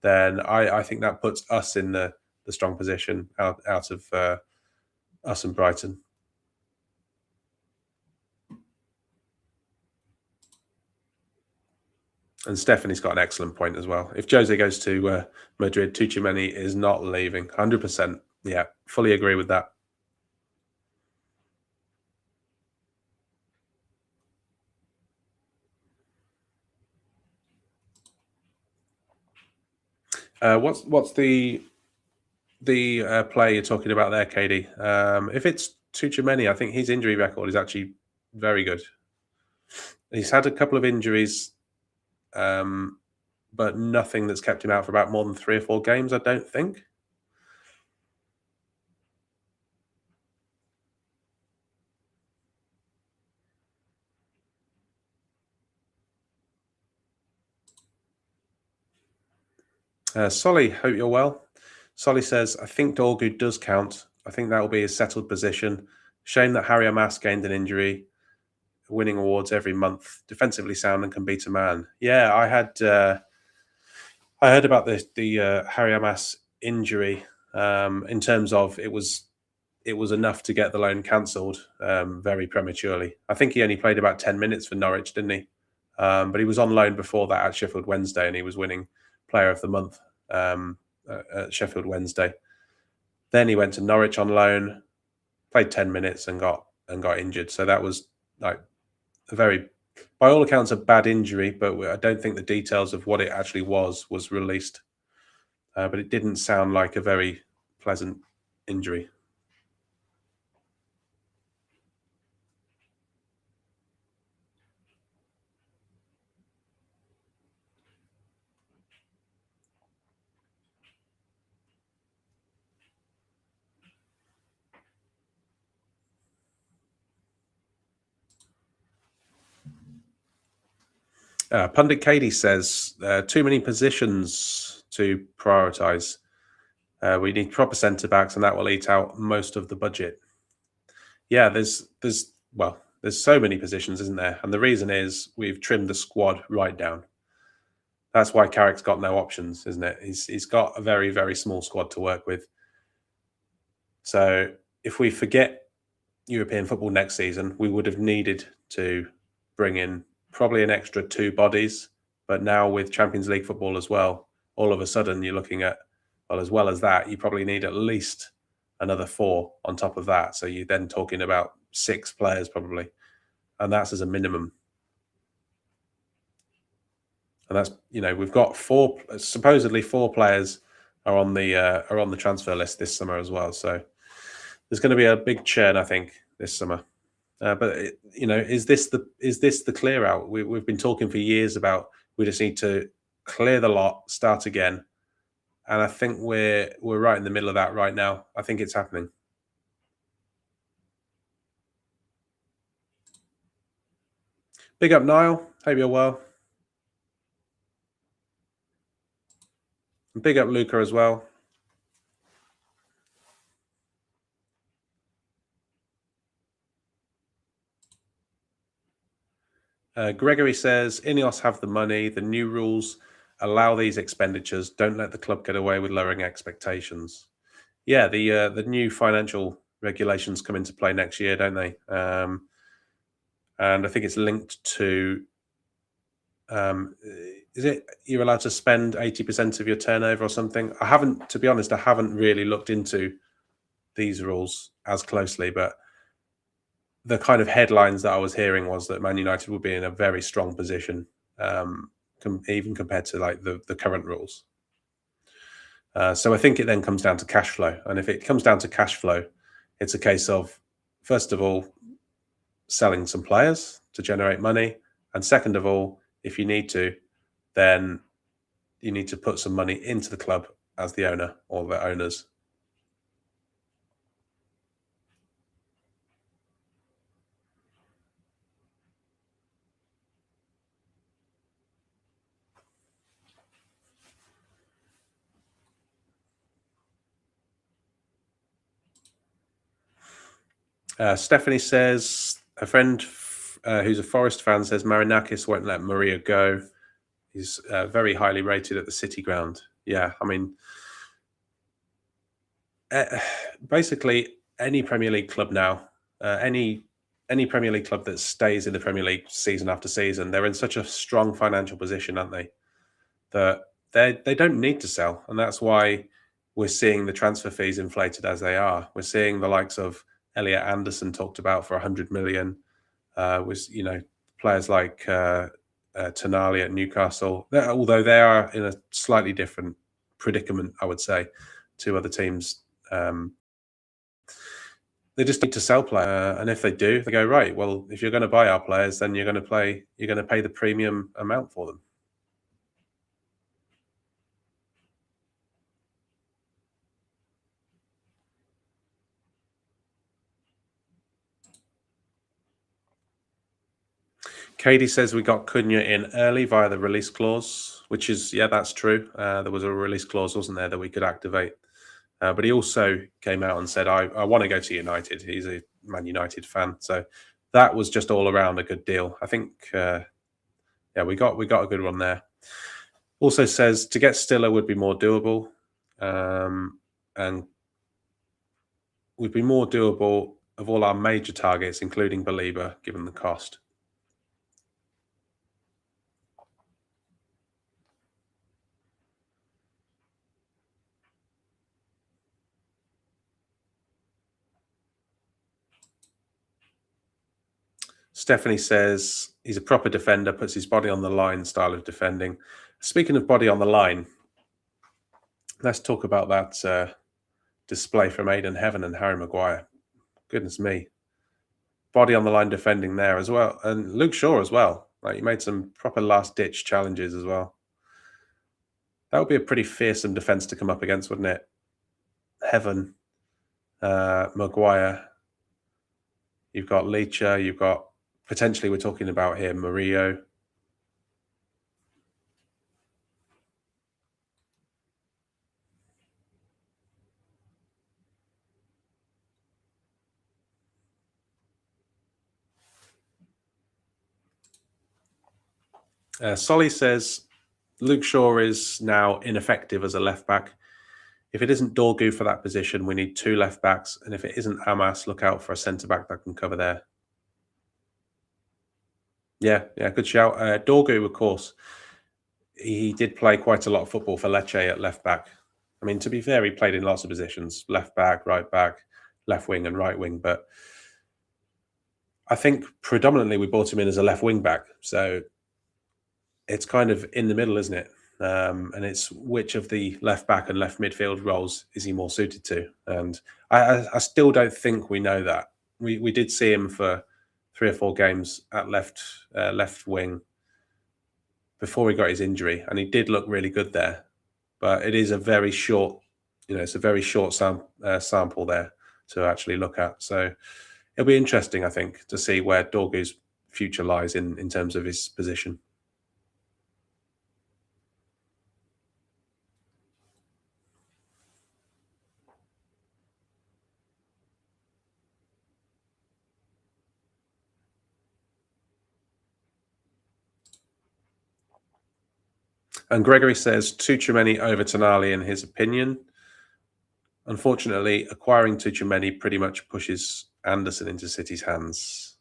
then I think that puts us in the strong position out of us and Brighton. And Stephanie's got an excellent point as well. If Jose goes to Madrid, Tchouaméni is not leaving. 100%. Yeah, fully agree with that. What's the play you're talking about there, Katie? If it's Tchouaméni, I think his injury record is actually very good. He's had a couple of injuries, but nothing that's kept him out for about more than 3 or 4 games, I don't think. Solly, hope you're well. Solly says, I think Dorgu does count. I think that will be a settled position. Shame that Harry Amas gained an injury. Winning awards every month. Defensively sound and can beat a man. Yeah, I heard about the Harry Amas injury in terms of it was enough to get the loan cancelled very prematurely. I think he only played about 10 minutes for Norwich, didn't he? But he was on loan before that at Sheffield Wednesday, and he was winning Player of the Month at Sheffield Wednesday. Then he went to Norwich on loan, played 10 minutes and got injured. So that was like a very, by all accounts, a bad injury, but I don't think the details of what it actually was released. But it didn't sound like a very pleasant injury. Pundit Katie says too many positions to prioritise. We need proper centre backs, and that will eat out most of the budget. Yeah, there's so many positions, isn't there? And the reason is we've trimmed the squad right down. That's why Carrick's got no options, isn't it? He's got a very, very small squad to work with. So if we forget European football next season, we would have needed to bring in probably an extra 2 bodies. But now with Champions League football as well, all of a sudden you're looking at, well as that, you probably need at least another 4 on top of that. So you're then talking about 6 players probably. And that's as a minimum. And that's, we've got supposedly 4 players are on the transfer list this summer as well. So there's going to be a big churn, I think, this summer. But is this the clear out? We've been talking for years about we just need to clear the lot, start again, and I think we're right in the middle of that right now. I think it's happening. Big up, Niall. Hope you're well. And big up, Luca, as well. Gregory says, Ineos have the money. The new rules allow these expenditures. Don't let the club get away with lowering expectations. Yeah, the new financial regulations come into play next year, don't they? And I think it's linked to, is it you're allowed to spend 80% of your turnover or something? To be honest, I haven't really looked into these rules as closely, but the kind of headlines that I was hearing was that Man United would be in a very strong position, even compared to like the current rules. So I think it then comes down to cash flow. And if it comes down to cash flow, it's a case of, first of all, selling some players to generate money. And second of all, if you need to, then you need to put some money into the club as the owner or the owners. Stephanie says, a friend who's a Forest fan says Marinakis won't let Murillo go. He's very highly rated at the City ground. Yeah, I mean, basically any Premier League club now, any Premier League club that stays in the Premier League season after season, they're in such a strong financial position, aren't they? That they don't need to sell, and that's why we're seeing the transfer fees inflated as they are. We're seeing the likes of Elliot Anderson talked about for 100 million. Players like Tonali at Newcastle, although they are in a slightly different predicament, I would say, to other teams. They just need to sell players, and if they do, they go, right, well, if you're going to buy our players, then you're going to pay the premium amount for them. Katie says we got Cunha in early via the release clause, which is, yeah, that's true. There was a release clause, wasn't there, that we could activate. But he also came out and said, I want to go to United. He's a Man United fan. So that was just all around a good deal. I think, we got a good one there. Also says to get Stiller would be more doable. And would be more doable of all our major targets, including Belieber, given the cost. Stephanie says he's a proper defender, puts his body on the line style of defending. Speaking of body on the line, let's talk about that display from Aidan Heaven and Harry Maguire. Goodness me. Body on the line defending there as well. And Luke Shaw as well. Like, he made some proper last-ditch challenges as well. That would be a pretty fearsome defence to come up against, wouldn't it? Heaven, Maguire. You've got Leacher. You've got, potentially we're talking about here, Murillo. Solly says Luke Shaw is now ineffective as a left back. If it isn't Dorgu for that position, we need 2 left backs. And if it isn't Hamas, look out for a centre back that can cover there. Yeah, good shout. Dorgu, of course, he did play quite a lot of football for Lecce at left back. I mean, to be fair, he played in lots of positions: left back, left wing, and right wing. But I think predominantly we brought him in as a left wing back. So it's kind of in the middle, isn't it? And it's which of the left back and left midfield roles is he more suited to? And I still don't think we know that. We did see him for 3 or 4 games at left wing before he got his injury, and he did look really good there. But it is a very short, it's a very short sample there to actually look at. So it'll be interesting, I think, to see where Dorgu's future lies in terms of his position. And Gregory says Tuchumeni over Tonali in his opinion. Unfortunately, acquiring Tuchumeni pretty much pushes Anderson into City's hands.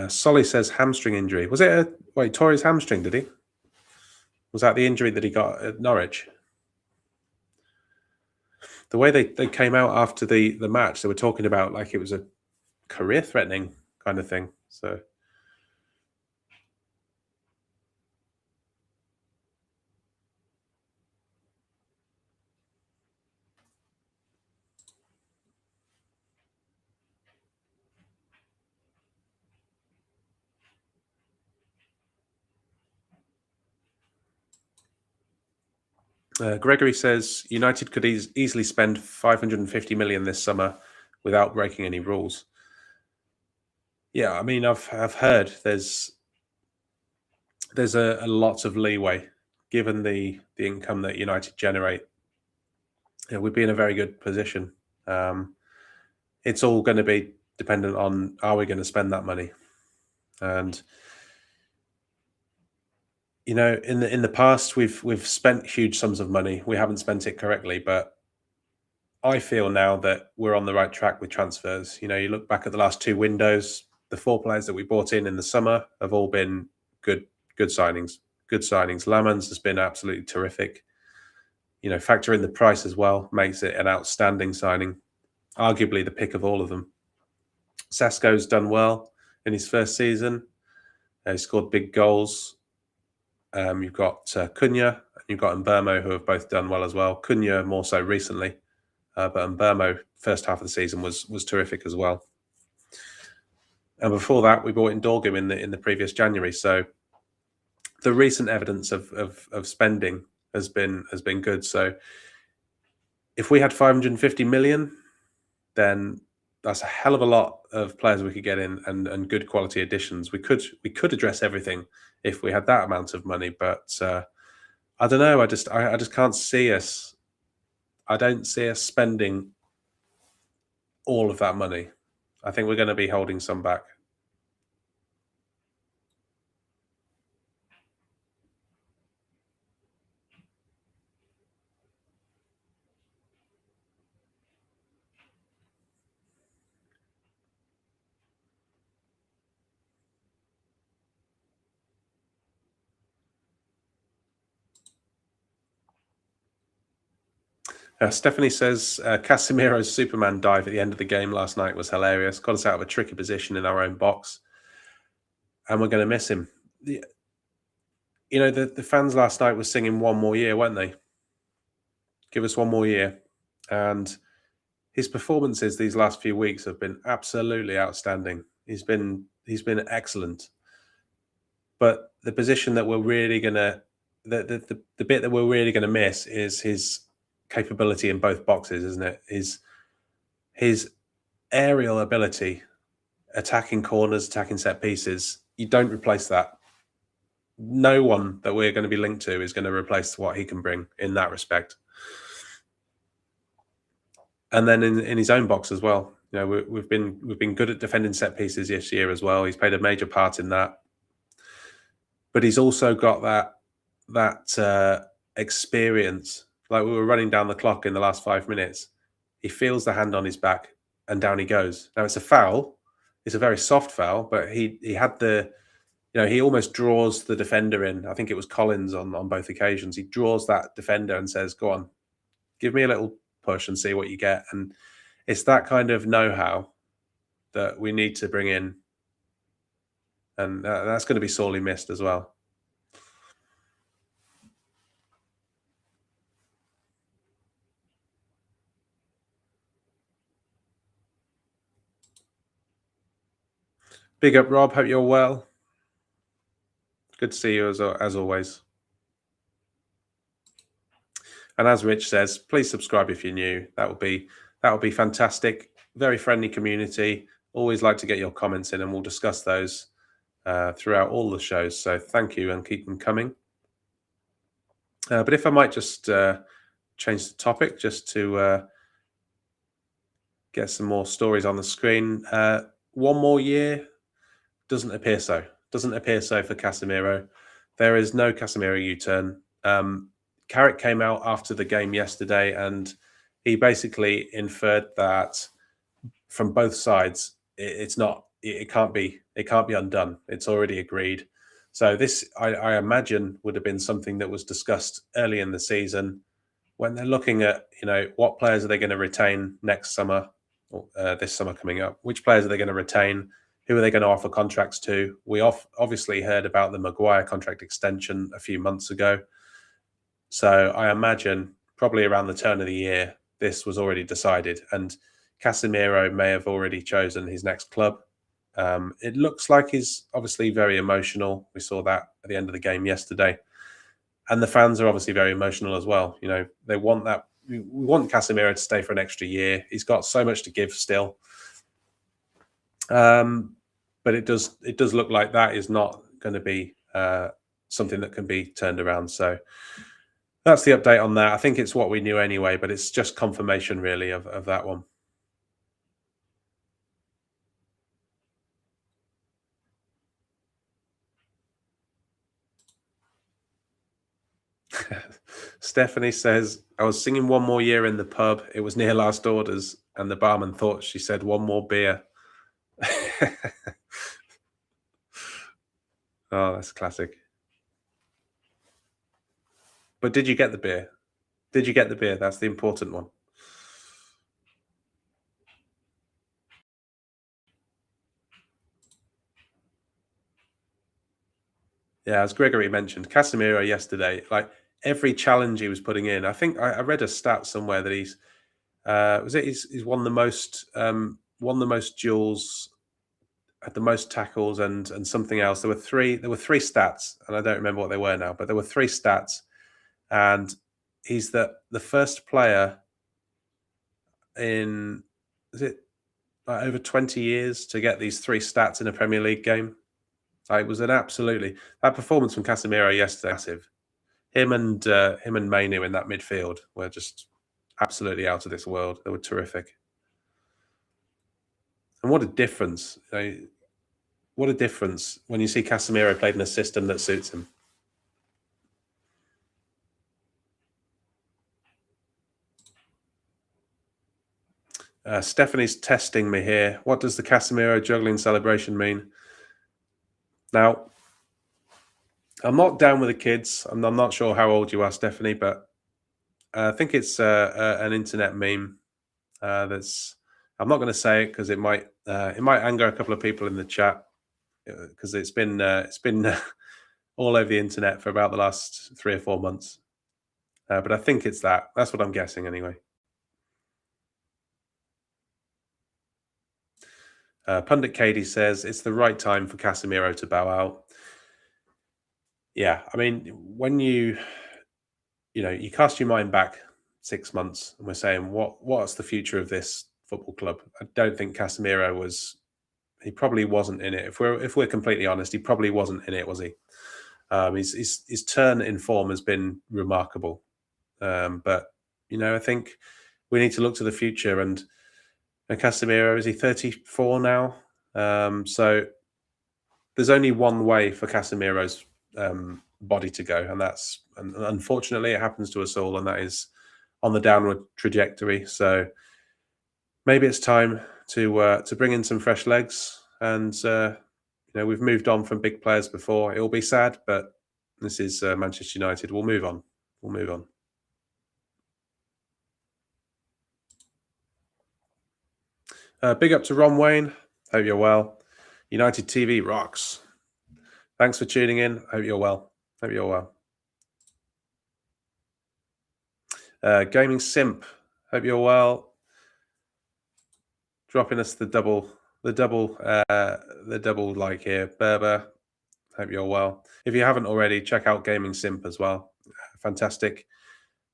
Solly says hamstring injury. Was it he tore his hamstring, did he? Was that the injury that he got at Norwich? The way they came out after the match, they were talking about like it was a career-threatening kind of thing. So Gregory says United could easily spend 550 million this summer without breaking any rules. Yeah, I mean, I've heard there's a lot of leeway given the income that United generate. We'd be in a very good position. It's all going to be dependent on, are we going to spend that money? And in the past we've spent huge sums of money. We haven't spent it correctly, but I feel now that we're on the right track with transfers. You look back at the last 2 windows, the 4 players that we bought in the summer have all been good signings. Good signings. Lamans has been absolutely terrific. Factor in the price as well, makes it an outstanding signing. Arguably the pick of all of them. Sesko's done well in his first season. He scored big goals. You've got Cunha and you've got Mbermo, who have both done well as well. Cunha more so recently, but Mbermo first half of the season was terrific as well. And before that, we bought in Dorgu in the previous January. So the recent evidence of spending has been good. So if we had 550 million, then that's a hell of a lot of players we could get in and good quality additions. We could address everything if we had that amount of money, but I don't know. I just can't see us. I don't see us spending all of that money. I think we're going to be holding some back. Stephanie says Casemiro's Superman dive at the end of the game last night was hilarious. Got us out of a tricky position in our own box, and we're going to miss him. The fans last night were singing "One More Year," weren't they? Give us one more year, and his performances these last few weeks have been absolutely outstanding. He's been excellent. But the position that we're really gonna the bit that we're really gonna miss is his capability in both boxes, isn't it? His aerial ability, attacking corners, attacking set pieces. You don't replace that. no one that we're going to be linked to is going to replace what he can bring in that respect. And then in his own box as well. You know, we've been good at defending set pieces this year as well. He's played a major part in that. But he's also got that experience. Like we were running down the clock in the last 5 minutes. He feels the hand on his back and down he goes. Now it's a foul. It's a very soft foul, but he had the, you know, he almost draws the defender in. I think it was Collins on both occasions. He draws that defender and says, "Go on, give me a little push and see what you get." And it's that kind of know-how that we need to bring in, and that's going to be sorely missed as well. Big up, Rob. Hope you're well. Good to see you as always. And as Rich says, please subscribe if you're new. That would be fantastic. Very friendly community. Always like to get your comments in, and we'll discuss those throughout all the shows. So thank you, and keep them coming. But if I might just change the topic, just to get some more stories on the screen. 1 more year. Doesn't appear so. Doesn't appear so for Casemiro. There is no Casemiro U-turn. Carrick came out after the game yesterday, and he basically inferred that from both sides, it can't be undone. It's already agreed. So this, I imagine, would have been something that was discussed early in the season when they're looking at, you know, what players are they going to retain next summer, or this summer coming up? Which players are they going to retain? Who are they going to offer contracts to? We obviously heard about the Maguire contract extension a few months ago. So I imagine probably around the turn of the year, this was already decided. And Casemiro may have already chosen his next club. It looks like he's obviously very emotional. We saw that at the end of the game yesterday. And the fans are obviously very emotional as well. You know, they want that. We want Casemiro to stay for an extra year. He's got so much to give still. But it does look like that is not going to be something that can be turned around. So that's the update on that. I think it's what we knew anyway, but it's just confirmation really of that one. Stephanie says, I was singing 1 More Year in the pub. It was near last orders, and the barman thought she said 1 more beer. Oh, that's classic. But did you get the beer? Did you get the beer? That's the important one. Yeah, as Gregory mentioned, Casemiro yesterday, like every challenge he was putting in, I think I read a stat somewhere that he's won the most duels, had the most tackles, and something else. There were three stats, and I don't remember what they were now, but there were 3 stats, and he's the first player in, is it like over 20 years to get these 3 stats in a Premier League game. It was that performance from Casemiro yesterday, massive. Him and Mainoo in that midfield were just absolutely out of this world. They were terrific. And what a difference! What a difference when you see Casemiro played in a system that suits him. Stephanie's testing me here. What does the Casemiro juggling celebration mean? Now, I'm not down with the kids. I'm not sure how old you are, Stephanie, but I think it's an internet meme. I'm not going to say it because it might anger a couple of people in the chat, because it's been all over the internet for about the last 3 or 4 months. But I think it's that. That's what I'm guessing anyway. Pundit Katie says it's the right time for Casemiro to bow out. Yeah, I mean, when you cast your mind back 6 months and we're saying what's the future of this football club, I don't think Casemiro he probably wasn't in it. If we're completely honest, he probably wasn't in it, was he? His turn in form has been remarkable. But I think we need to look to the future. And Casemiro, is he 34 now? So there's only one way for Casemiro's body to go, and unfortunately it happens to us all, and that is on the downward trajectory. So maybe it's time to bring in some fresh legs. And we've moved on from big players before. It will be sad, but this is Manchester United. We'll move on. We'll move on. Big up to Ron Wayne. Hope you're well. United TV rocks. Thanks for tuning in. Hope you're well. Hope you're well. Gaming Simp. Hope you're well. Dropping us the double like here. Berber. Hope you're well. If you haven't already, check out Gaming Simp as well. Fantastic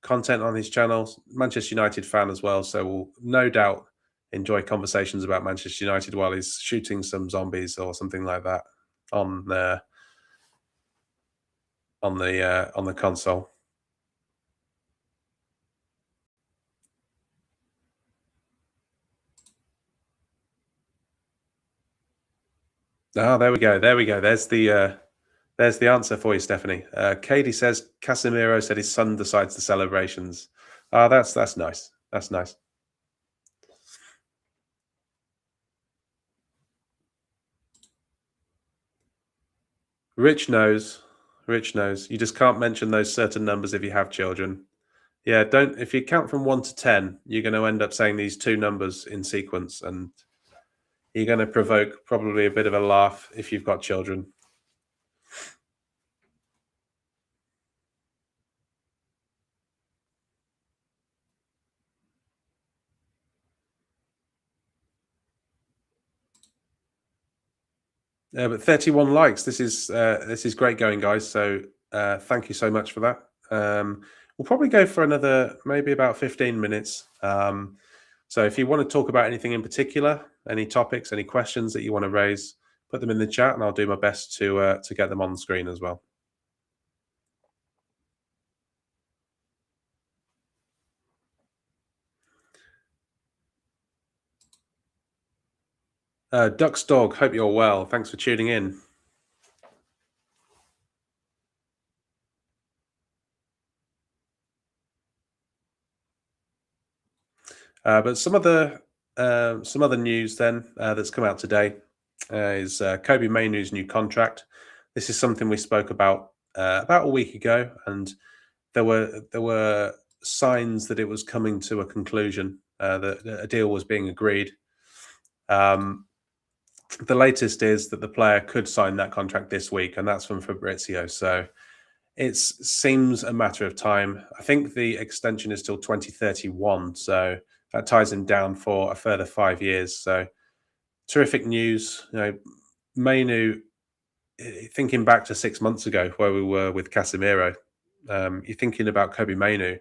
content on his channel. Manchester United fan as well, so we'll no doubt enjoy conversations about Manchester United while he's shooting some zombies or something like that on the console. Ah, there we go. There we go. There's the answer for you, Stephanie. Katie says Casemiro said his son decides the celebrations. Ah, that's nice. That's nice. Rich knows. Rich knows. You just can't mention those certain numbers if you have children. Yeah, don't. If you count from 1 to 10, you're going to end up saying these two numbers in sequence, and you're going to provoke probably a bit of a laugh if you've got children. But 31 likes. This is great going, guys. So thank you so much for that. We'll probably go for another maybe about 15 minutes. So if you want to talk about anything in particular, any topics, any questions that you want to raise, put them in the chat, and I'll do my best to get them on the screen as well. Duck's Dog, hope you're well. Thanks for tuning in. But some other news then that's come out today is Kobbie Mainoo's new contract. This is something we spoke about a week ago, and there were signs that it was coming to a conclusion, that a deal was being agreed. The latest is that the player could sign that contract this week, and that's from Fabrizio. So it seems a matter of time. I think the extension is till 2031, so that ties him down for a further 5 years. So terrific news. Mainoo, thinking back to 6 months ago where we were with Casemiro, you're thinking about Kobbie Mainoo,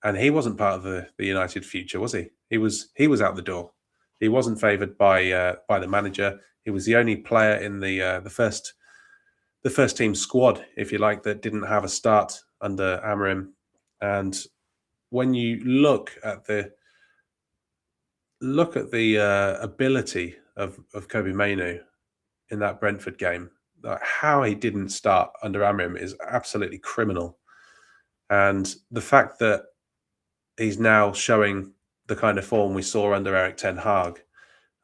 and he wasn't part of the United future, was he? He was out the door. He wasn't favoured by the manager. He was the only player in the first team squad, if you like, that didn't have a start under Amorim. And when you look at the ability of Kobbie Mainoo in that Brentford game, how he didn't start under Amorim is absolutely criminal. And the fact that he's now showing the kind of form we saw under Erik ten Hag,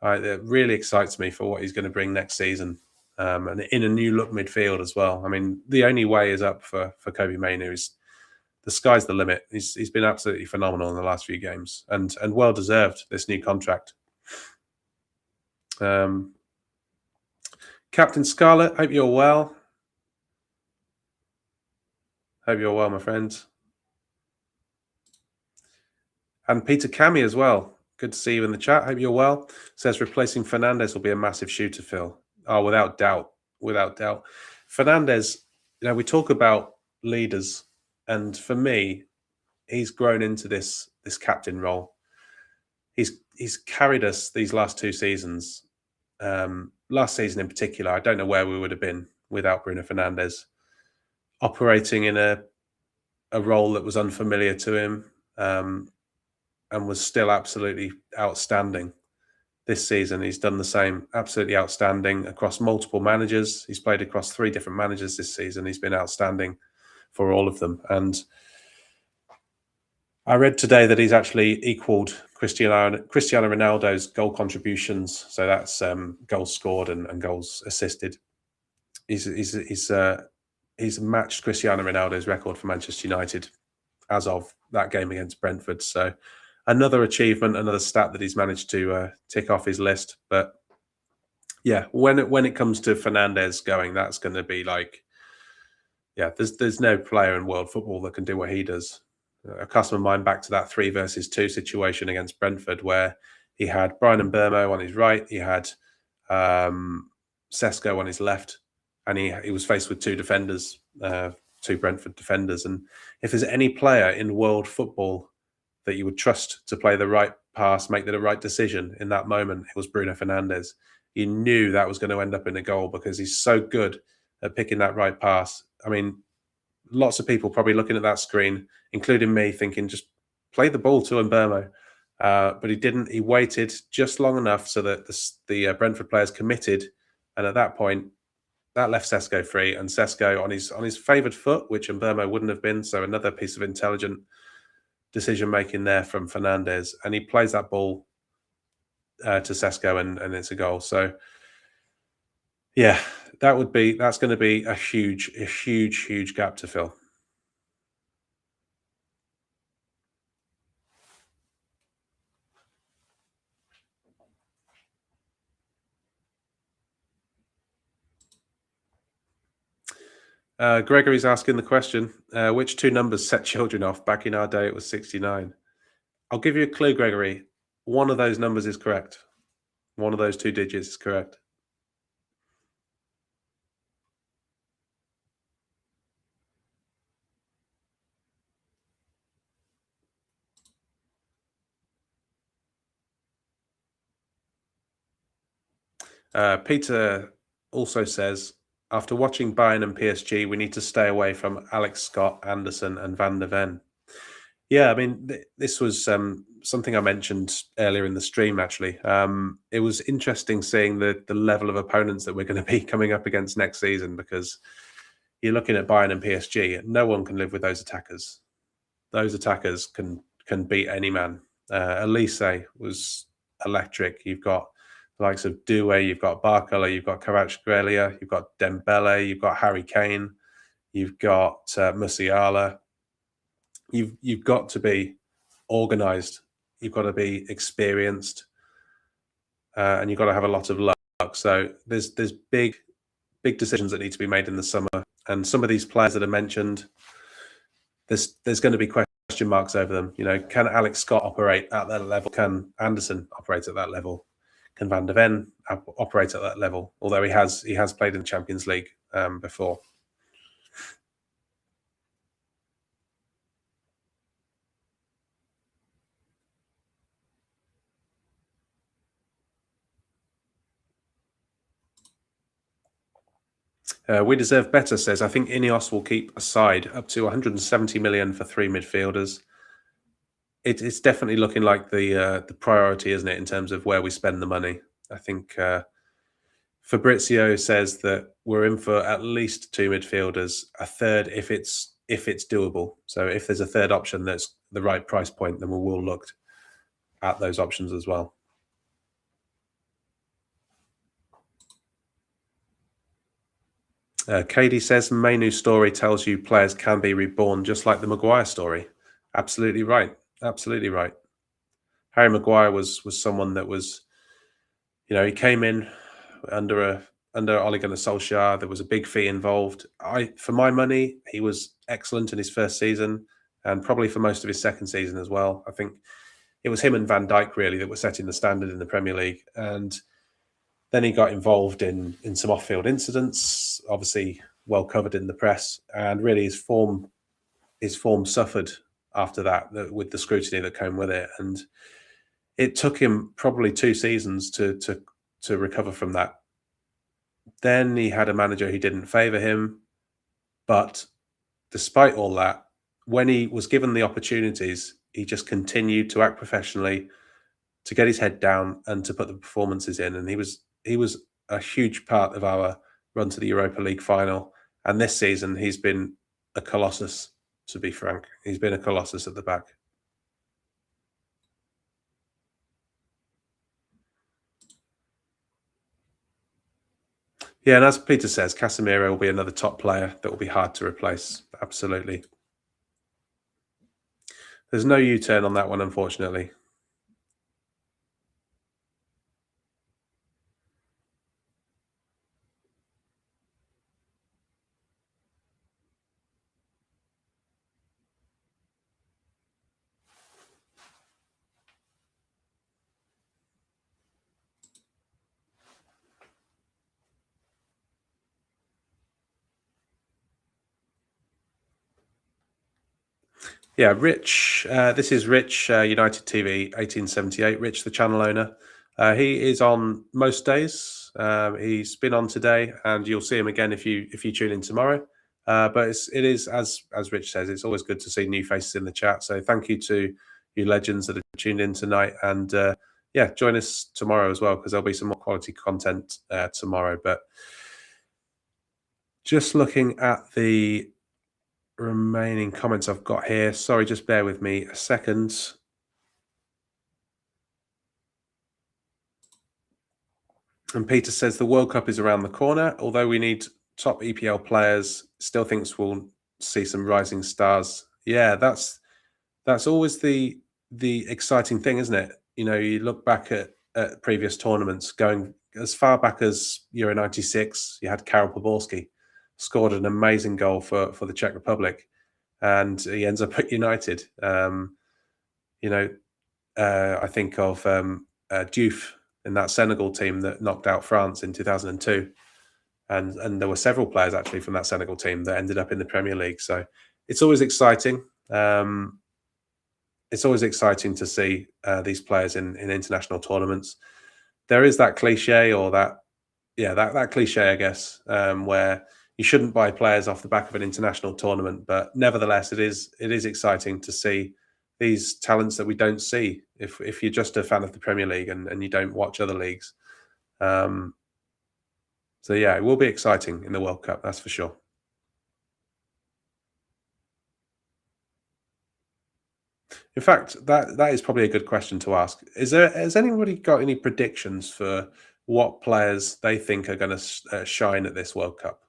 it really excites me for what he's going to bring next season, and in a new look midfield as well. I mean, the only way is up for Kobbie Mainoo. Is the sky's the limit. He's been absolutely phenomenal in the last few games, and well deserved this new contract. Captain Scarlet, hope you're well. Hope you're well, my friends. And Peter Cammy as well. Good to see you in the chat. Hope you're well. Says replacing Fernandes will be a massive shoe to fill. Oh, without doubt. Without doubt. Fernandes, we talk about leaders, and for me, he's grown into this captain role. He's carried us these last 2 seasons. Last season in particular, I don't know where we would have been without Bruno Fernandes. operating in a role that was unfamiliar to him, and was still absolutely outstanding. This season, he's done the same, absolutely outstanding across multiple managers. He's played across 3 different managers this season. He's been outstanding for all of them. And I read today that he's actually equaled Cristiano Ronaldo's goal contributions. So that's goals scored and goals assisted. He's matched Cristiano Ronaldo's record for Manchester United as of that game against Brentford. So another achievement, another stat that he's managed to tick off his list. But yeah, when it comes to Fernandes going, that's going to be like, yeah, there's no player in world football that can do what he does. I cast my mind back to that 3 versus 2 situation against Brentford, where he had Brian Mbeumo on his right, he had Sesko on his left, and he was faced with 2 defenders, 2 Brentford defenders. And if there's any player in world football that you would trust to play the right pass, make the right decision in that moment, it was Bruno Fernandes. You knew that was going to end up in a goal because he's so good at picking that right pass. I mean, lots of people probably looking at that screen, including me, thinking just play the ball to Mbeumo. But he didn't. He waited just long enough so that the Brentford players committed. And at that point, that left Sesko free, and Sesko on his favoured foot, which Mbeumo wouldn't have been. So another piece of intelligent decision-making there from Fernandes. And he plays that ball to Sesko, and it's a goal. So yeah, that's going to be a huge gap to fill. Gregory's asking the question, which 2 numbers set children off? Back in our day, it was 69. I'll give you a clue, Gregory. One of those numbers is correct. One of those 2 digits is correct. Peter also says, after watching Bayern and PSG, we need to stay away from Alex Scott, Anderson, and Van de Ven. Yeah, I mean, this was something I mentioned earlier in the stream, actually. It was interesting seeing the level of opponents that we're going to be coming up against next season, because you're looking at Bayern and PSG. No one can live with those attackers. Those attackers can beat any man. Elise was electric. You've got the likes of Doué, you've got Barcola, you've got Kvaratskhelia, you've got Dembele, you've got Harry Kane, you've got Musiala. You've got to be organised. You've got to be experienced, and you've got to have a lot of luck. So there's big decisions that need to be made in the summer, and some of these players that are mentioned, there's going to be question marks over them. You know, can Alex Scott operate at that level? Can Anderson operate at that level? Can Van de Ven operate at that level? Although he has played in the Champions League before. We Deserve Better says, I think Ineos will keep aside up to 170 million for 3 midfielders. It's definitely looking like the priority, isn't it, in terms of where we spend the money? I think Fabrizio says that we're in for at least 2 midfielders, a third if it's doable. So if there's a third option that's the right price point, then we will look at those options as well. Katie says, Mainoo's story tells you players can be reborn, just like the Maguire story. Absolutely right. Absolutely right. Harry Maguire was someone that was, you know, he came in under Ole Gunnar Solskjaer. There was a big fee involved. For my money, he was excellent in his first season, and probably for most of his second season as well. I think it was him and Van Dijk really that were setting the standard in the Premier League. And then he got involved in some off-field incidents, obviously well covered in the press, and really his form suffered after that with the scrutiny that came with it. And it took him probably 2 seasons to recover from that. Then he had a manager who didn't favour him, but despite all that, when he was given the opportunities, he just continued to act professionally, to get his head down, and to put the performances in. And he was a huge part of our run to the Europa League final. And this season, he's been a colossus. To be frank, he's been a colossus at the back. Yeah, and as Peter says, Casemiro will be another top player that will be hard to replace. Absolutely. There's no U-turn on that one, unfortunately. Yeah, Rich. This is Rich, United TV, 1878. Rich, the channel owner. He is on most days. He's been on today, and you'll see him again if you tune in tomorrow. But it is as Rich says, it's always good to see new faces in the chat. So thank you to you legends that have tuned in tonight, and yeah, join us tomorrow as well, because there'll be some more quality content tomorrow. But just looking at the remaining comments I've got here. Sorry, just bear with me a second. And Peter says the World Cup is around the corner. Although we need top EPL players, still thinks we'll see some rising stars. Yeah, that's always the exciting thing, isn't it? You know, you look back at previous tournaments, going as far back as Euro '96. You had Karol Poborski, scored an amazing goal for the Czech Republic, and he ends up at United. You know, I think of Diouf in that Senegal team that knocked out France in 2002, and there were several players actually from that Senegal team that ended up in the Premier League. So it's always exciting. It's always exciting to see these players in international tournaments. There is that cliche, or that cliche, I guess, where you shouldn't buy players off the back of an international tournament, but nevertheless, it is exciting to see these talents that we don't see if you're just a fan of the Premier League and you don't watch other leagues. So yeah, it will be exciting in the World Cup, that's for sure. In fact, that is probably a good question to ask. Has anybody got any predictions for what players they think are going to shine at this World Cup?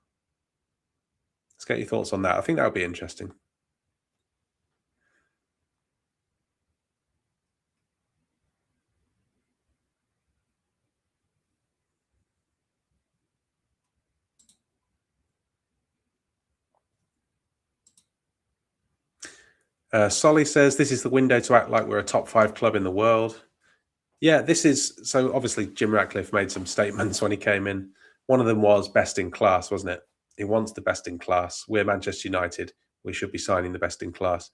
Let's get your thoughts on that. I think that would be interesting. Solly says this is the window to act like we're a top 5 club in the world. Yeah, this is so. Obviously, Jim Ratcliffe made some statements when he came in. One of them was best in class, wasn't it? He wants the best in class. We're Manchester United. We should be signing the best in class.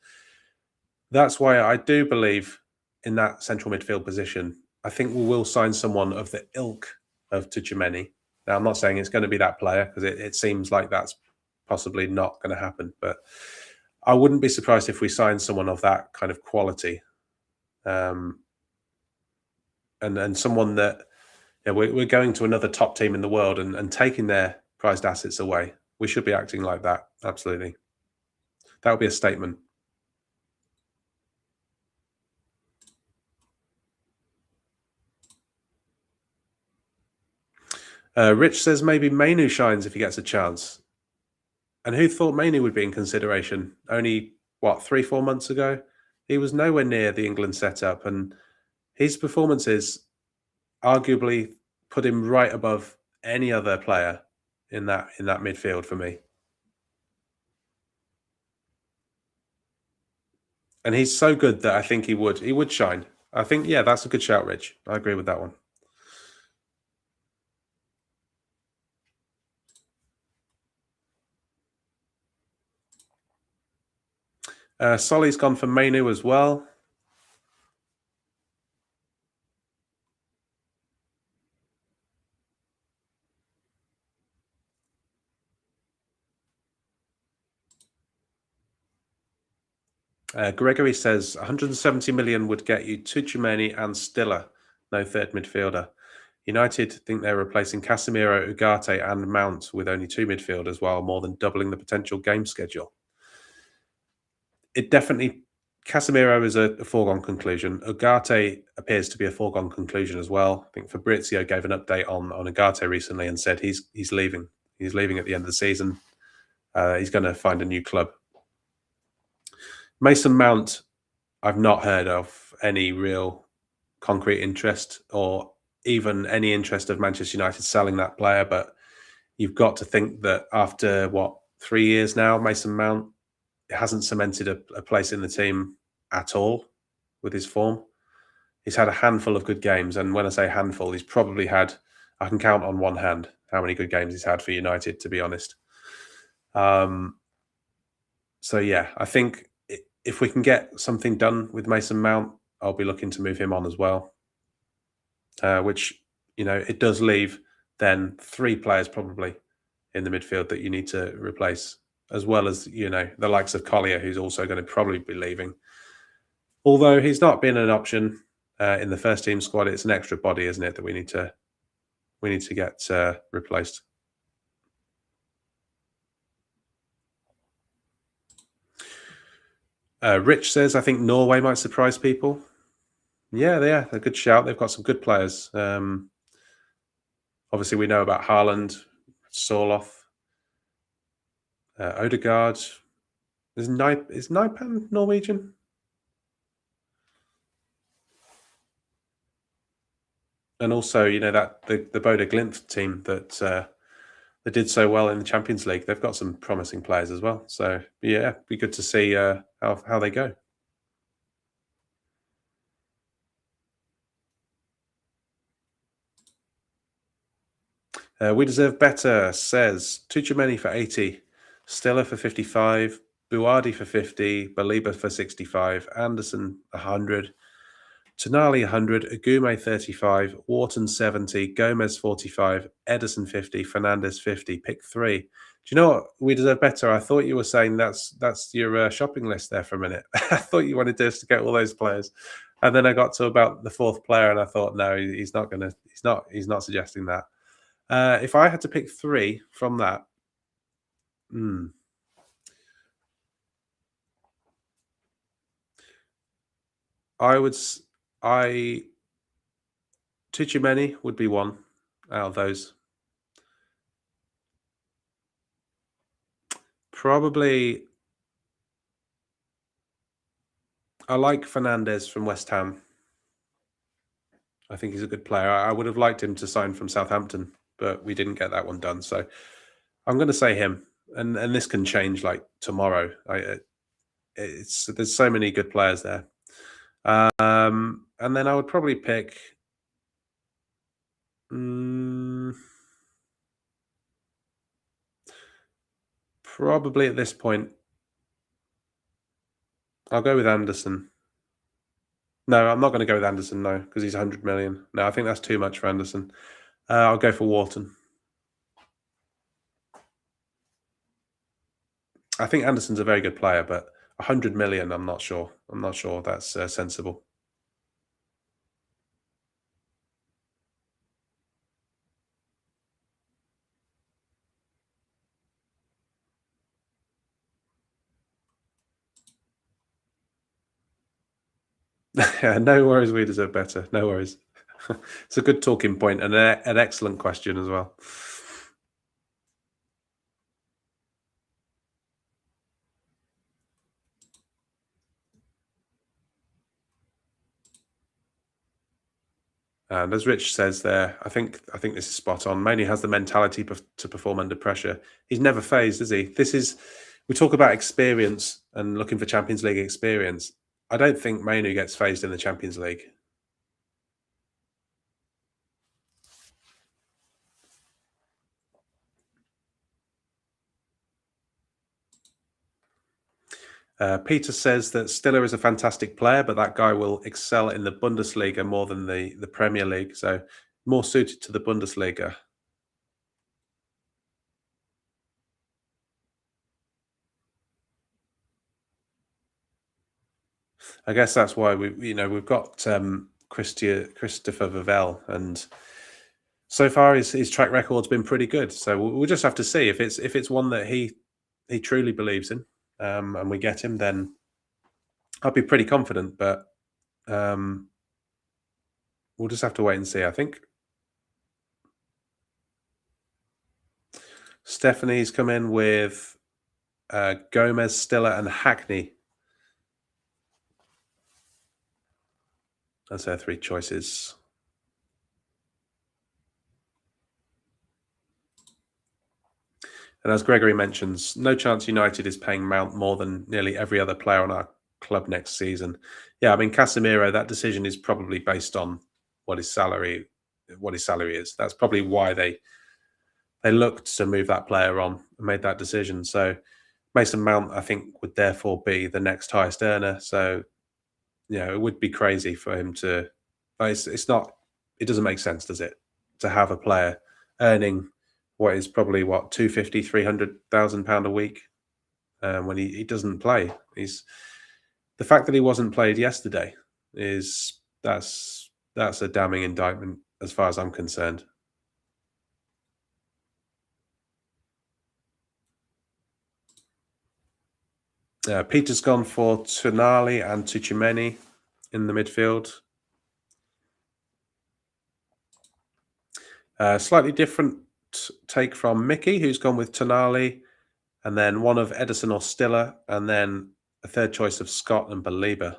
That's why I do believe in that central midfield position. I think we will sign someone of the ilk of Tchouaméni. Now, I'm not saying it's going to be that player, because it seems like that's possibly not going to happen. But I wouldn't be surprised if we sign someone of that kind of quality, and someone that we're going to another top team in the world and taking their prized assets away. We should be acting like that. Absolutely, that would be a statement. Rich says maybe Mainoo shines if he gets a chance. And who thought Mainoo would be in consideration? Only, what, 3-4 months ago? He was nowhere near the England setup, and his performances arguably put him right above any other player in that midfield for me. And he's so good that I think he would shine. I think, yeah, that's a good shout, Rich. I agree with that one. Solly's gone for Mainoo as well. Gregory says 170 million would get you Tuchumeni and Stiller, no third midfielder. United think they're replacing Casemiro, Ugarte, and Mount with only 2 midfielders, while more than doubling the potential game schedule. It definitely, Casemiro is a foregone conclusion. Ugarte appears to be a foregone conclusion as well. I think Fabrizio gave an update on Ugarte recently and said he's leaving. He's leaving at the end of the season. He's going to find a new club. Mason Mount, I've not heard of any real concrete interest or even any interest of Manchester United selling that player. But you've got to think that after, 3 years now, Mason Mount hasn't cemented a place in the team at all with his form. He's had a handful of good games. And when I say handful, he's probably had, I can count on one hand how many good games he's had for United, to be honest. So, yeah, I think if we can get something done with Mason Mount, I'll be looking to move him on as well. Which, it does leave then 3 players probably in the midfield that you need to replace, as well as, the likes of Collier, who's also going to probably be leaving. Although he's not been an option in the first team squad, it's an extra body, isn't it, that we need to get replaced. Rich says, I think Norway might surprise people. Yeah, they're a good shout. They've got some good players. Obviously, we know about Haaland, Sorloth, Odegaard. Is Naipan Norwegian? And also, that the Bodo Glimt team that did so well in the Champions League. They've got some promising players as well. So yeah, it'd be good to see how they go. We Deserve Better says Tuchumeni for 80, Stella for 55, Buardi for 50, Baliba for 65, Anderson 100, Tonali 100, Agume 35, Wharton 70, Gomez 45, Edison 50, Fernandez 50. Pick 3. Do you know what? We Deserve Better. I thought you were saying that's your shopping list there for a minute. I thought you wanted us to get all those players, and then I got to about the 4th player, and I thought, no, he's not going to. He's not suggesting that. If I had to pick 3 from that, Tuchumeni would be one out of those. Probably, I like Fernandez from West Ham. I think he's a good player. I would have liked him to sign from Southampton, but we didn't get that one done. So I'm going to say him. And this can change like tomorrow. There's so many good players there. And then I would probably pick. Probably at this point, I'll go with Anderson. No, I'm not going to go with Anderson, no, because he's 100 million. No, I think that's too much for Anderson. I'll go for Wharton. I think Anderson's a very good player, but 100 million, I'm not sure. I'm not sure that's sensible. No worries, we deserve better. No worries. It's a good talking point and an excellent question as well. And as Rich says there, I think this is spot on. Mainoo has the mentality to perform under pressure. He's never phased, is he? We talk about experience and looking for Champions League experience. I don't think Mainoo gets phased in the Champions League. Peter says that Stiller is a fantastic player, but that guy will excel in the Bundesliga more than the Premier League. So more suited to the Bundesliga. I guess that's why we've got Christopher Vivell, and so far his track record's been pretty good. So we'll just have to see if it's one that he truly believes in, and we get him. Then I'll be pretty confident, but we'll just have to wait and see. I think Stephanie's come in with Gomez, Stiller, and Hackney. That's their three choices. And as Gregory mentions, no chance United is paying Mount more than nearly every other player on our club next season. Yeah, I mean, Casemiro, that decision is probably based on what his salary is. That's probably why they looked to move that player on and made that decision. So Mason Mount, I think, would therefore be the next highest earner. So, it would be crazy for him to. It's not. It doesn't make sense, does it, to have a player earning what is probably £250,000, £300,000 a week when he doesn't play. The fact that he wasn't played yesterday that's a damning indictment as far as I'm concerned. Peter's gone for Tonali and Tchouaméni in the midfield. Slightly different take from Mickey, who's gone with Tonali, and then one of Edison or Stiller, and then a third choice of Scott and Belieber.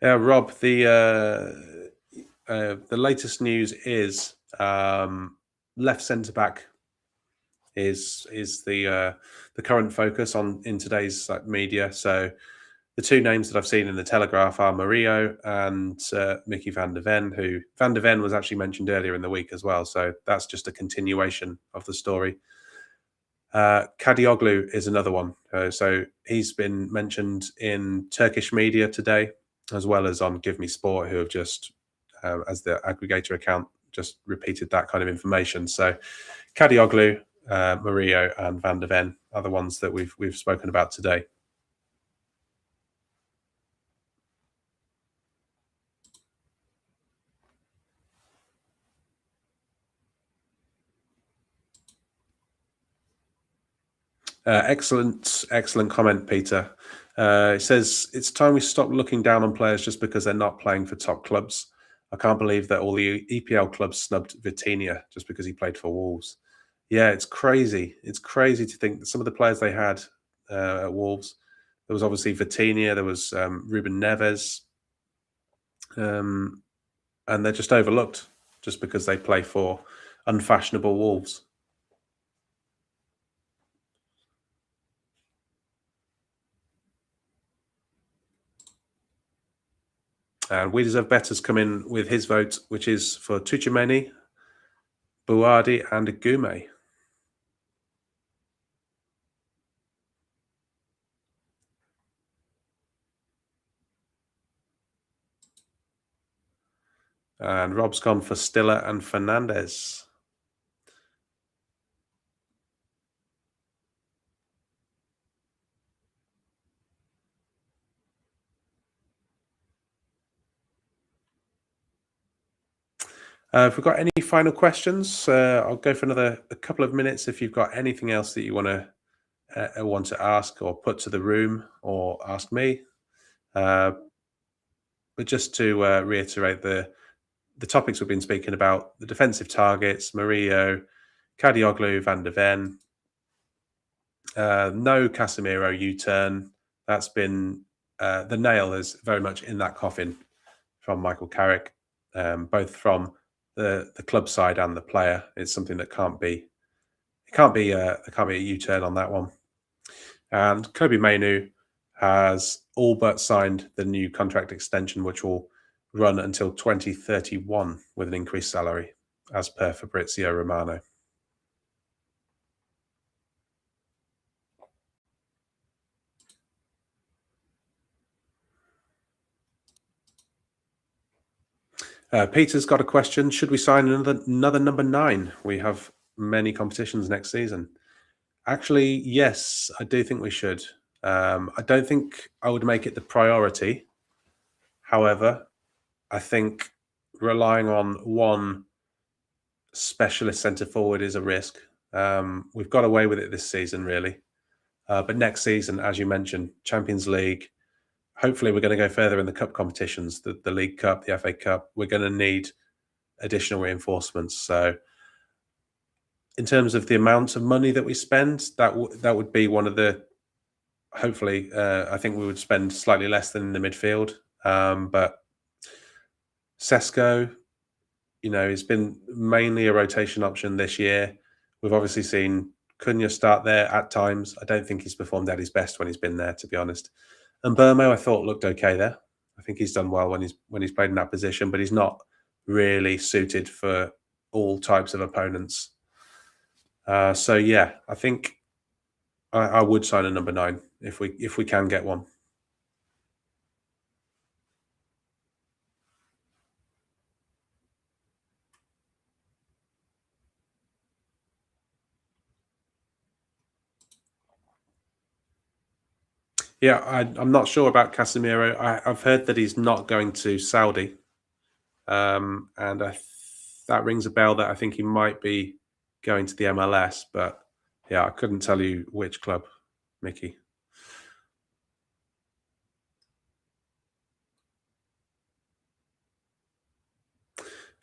Rob, the latest news is left centre back is the current focus in today's media. So the two names that I've seen in the Telegraph are MURILLO and Mickey van der Ven, who van der Ven was actually mentioned earlier in the week as well. So that's just a continuation of the story. KADIOGLU is another one. So he's been mentioned in Turkish media today, as well as on Give Me Sport, who have just, as the aggregator account, just repeated that kind of information. So KADIOGLU, MURILLO, and van der Ven are the ones that we've spoken about today. Excellent comment, Peter. It says, it's time we stop looking down on players just because they're not playing for top clubs. I can't believe that all the EPL clubs snubbed Vitinha just because he played for Wolves. Yeah, it's crazy. It's crazy to think that some of the players they had at Wolves, there was obviously Vitinha, there was Ruben Neves, and they're just overlooked just because they play for unfashionable Wolves. And We Deserve Better's come in with his vote, which is for Tchouaméni, Bouardi, and Gume. And Rob's gone for Stiller and Fernandez. If we've got any final questions, I'll go for a couple of minutes. If you've got anything else that you want to ask or put to the room or ask me, but just to reiterate the topics we've been speaking about: the defensive targets, MURILLO, KADIOGLU, van der Ven, no Casemiro U-turn. That's been the nail is very much in that coffin from Michael Carrick, both from the club side and the player. It's something that can't be a U-turn on that one. And Kobbie Mainoo has all but signed the new contract extension, which will run until 2031 with an increased salary. as per Fabrizio Romano. Peter's got a question. Should we sign another number 9? We have many competitions next season. Actually, yes, I do think we should. I don't think I would make it the priority. However, I think relying on one specialist centre forward is a risk. We've got away with it this season, really. But next season, as you mentioned, Champions League, hopefully we're going to go further in the cup competitions, the League Cup, the FA Cup. We're going to need additional reinforcements. So in terms of the amount of money that we spend, that would be one of the, hopefully, I think we would spend slightly less than in the midfield. But Sesko, he's been mainly a rotation option this year. We've obviously seen Cunha start there at times. I don't think he's performed at his best when he's been there, to be honest. And Burmo, I thought, looked okay there. I think he's done well when he's played in that position, but he's not really suited for all types of opponents. So yeah, I think I would sign a number 9 if we can get one. Yeah, I'm not sure about Casemiro. I've heard that he's not going to Saudi, and that rings a bell that I think he might be going to the MLS. But yeah, I couldn't tell you which club, Mickey.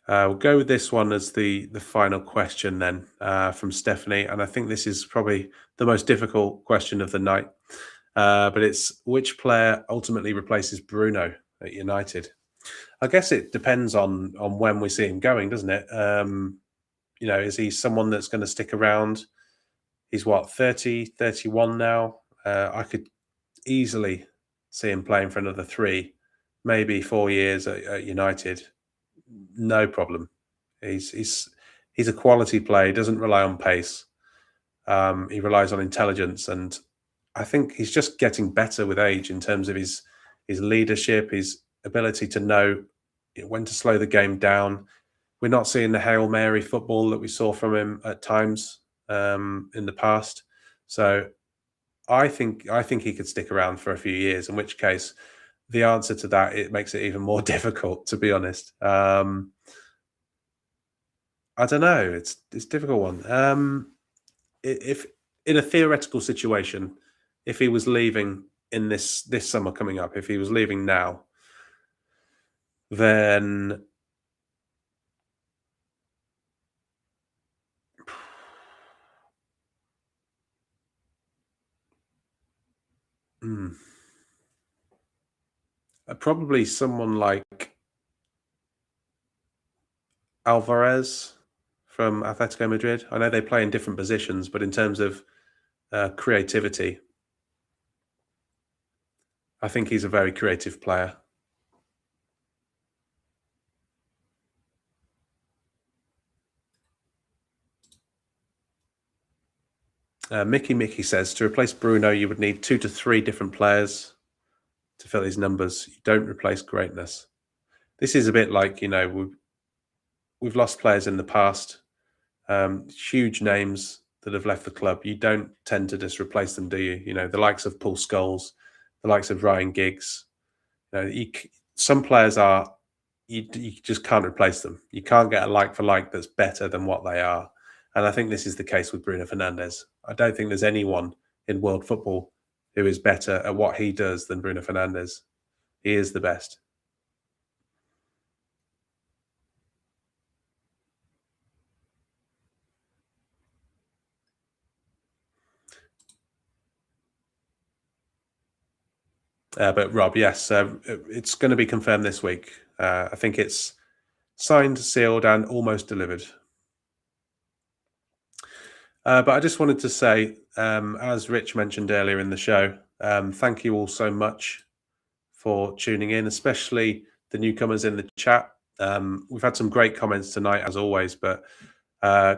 We'll go with this one as the final question then from Stephanie, and I think this is probably the most difficult question of the night. But it's which player ultimately replaces Bruno at United? I guess it depends on when we see him going, doesn't it? Is he someone that's going to stick around? He's what, 30, 31 now? I could easily see him playing for another 3, maybe 4 years at United. No problem. He's a quality player. He doesn't rely on pace. He relies on intelligence, and I think he's just getting better with age in terms of his leadership, his ability to know when to slow the game down. We're not seeing the Hail Mary football that we saw from him at times in the past. So I think he could stick around for a few years, in which case the answer to that, it makes it even more difficult, to be honest. I don't know. It's a difficult one. If in a theoretical situation, if he was leaving in this summer coming up, if he was leaving now, then probably someone like Alvarez from Atletico Madrid. I know they play in different positions, but in terms of creativity, I think he's a very creative player. Mickey says, to replace Bruno, you would need 2 to 3 different players to fill his numbers. You don't replace greatness. This is a bit like, we've lost players in the past, huge names that have left the club. You don't tend to just replace them, do you? The likes of Paul Scholes, the likes of Ryan Giggs. Some players are, you just can't replace them. You can't get a like for like that's better than what they are. And I think this is the case with Bruno Fernandes. I don't think there's anyone in world football who is better at what he does than Bruno Fernandes. He is the best. But Rob, yes, it's going to be confirmed this week. I think it's signed, sealed, and almost delivered. But I just wanted to say, as Rich mentioned earlier in the show, thank you all so much for tuning in, especially the newcomers in the chat. We've had some great comments tonight, as always, but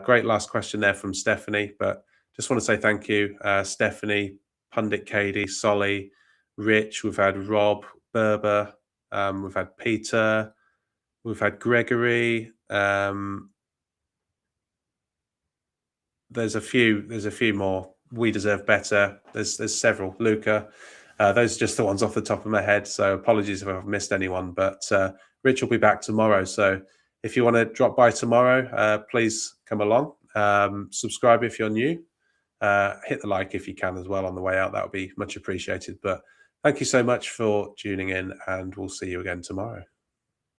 great last question there from Stephanie. But just want to say thank you, Stephanie, Pundit Katie, Solly, Rich. We've had Rob, Berber. We've had Peter. We've had Gregory. There's a few more. We deserve better. There's several. Luca. Those are just the ones off the top of my head. So apologies if I've missed anyone. But Rich will be back tomorrow. So if you want to drop by tomorrow, please come along. Subscribe if you're new. Hit the like if you can as well on the way out. That would be much appreciated. But thank you so much for tuning in, and we'll see you again tomorrow.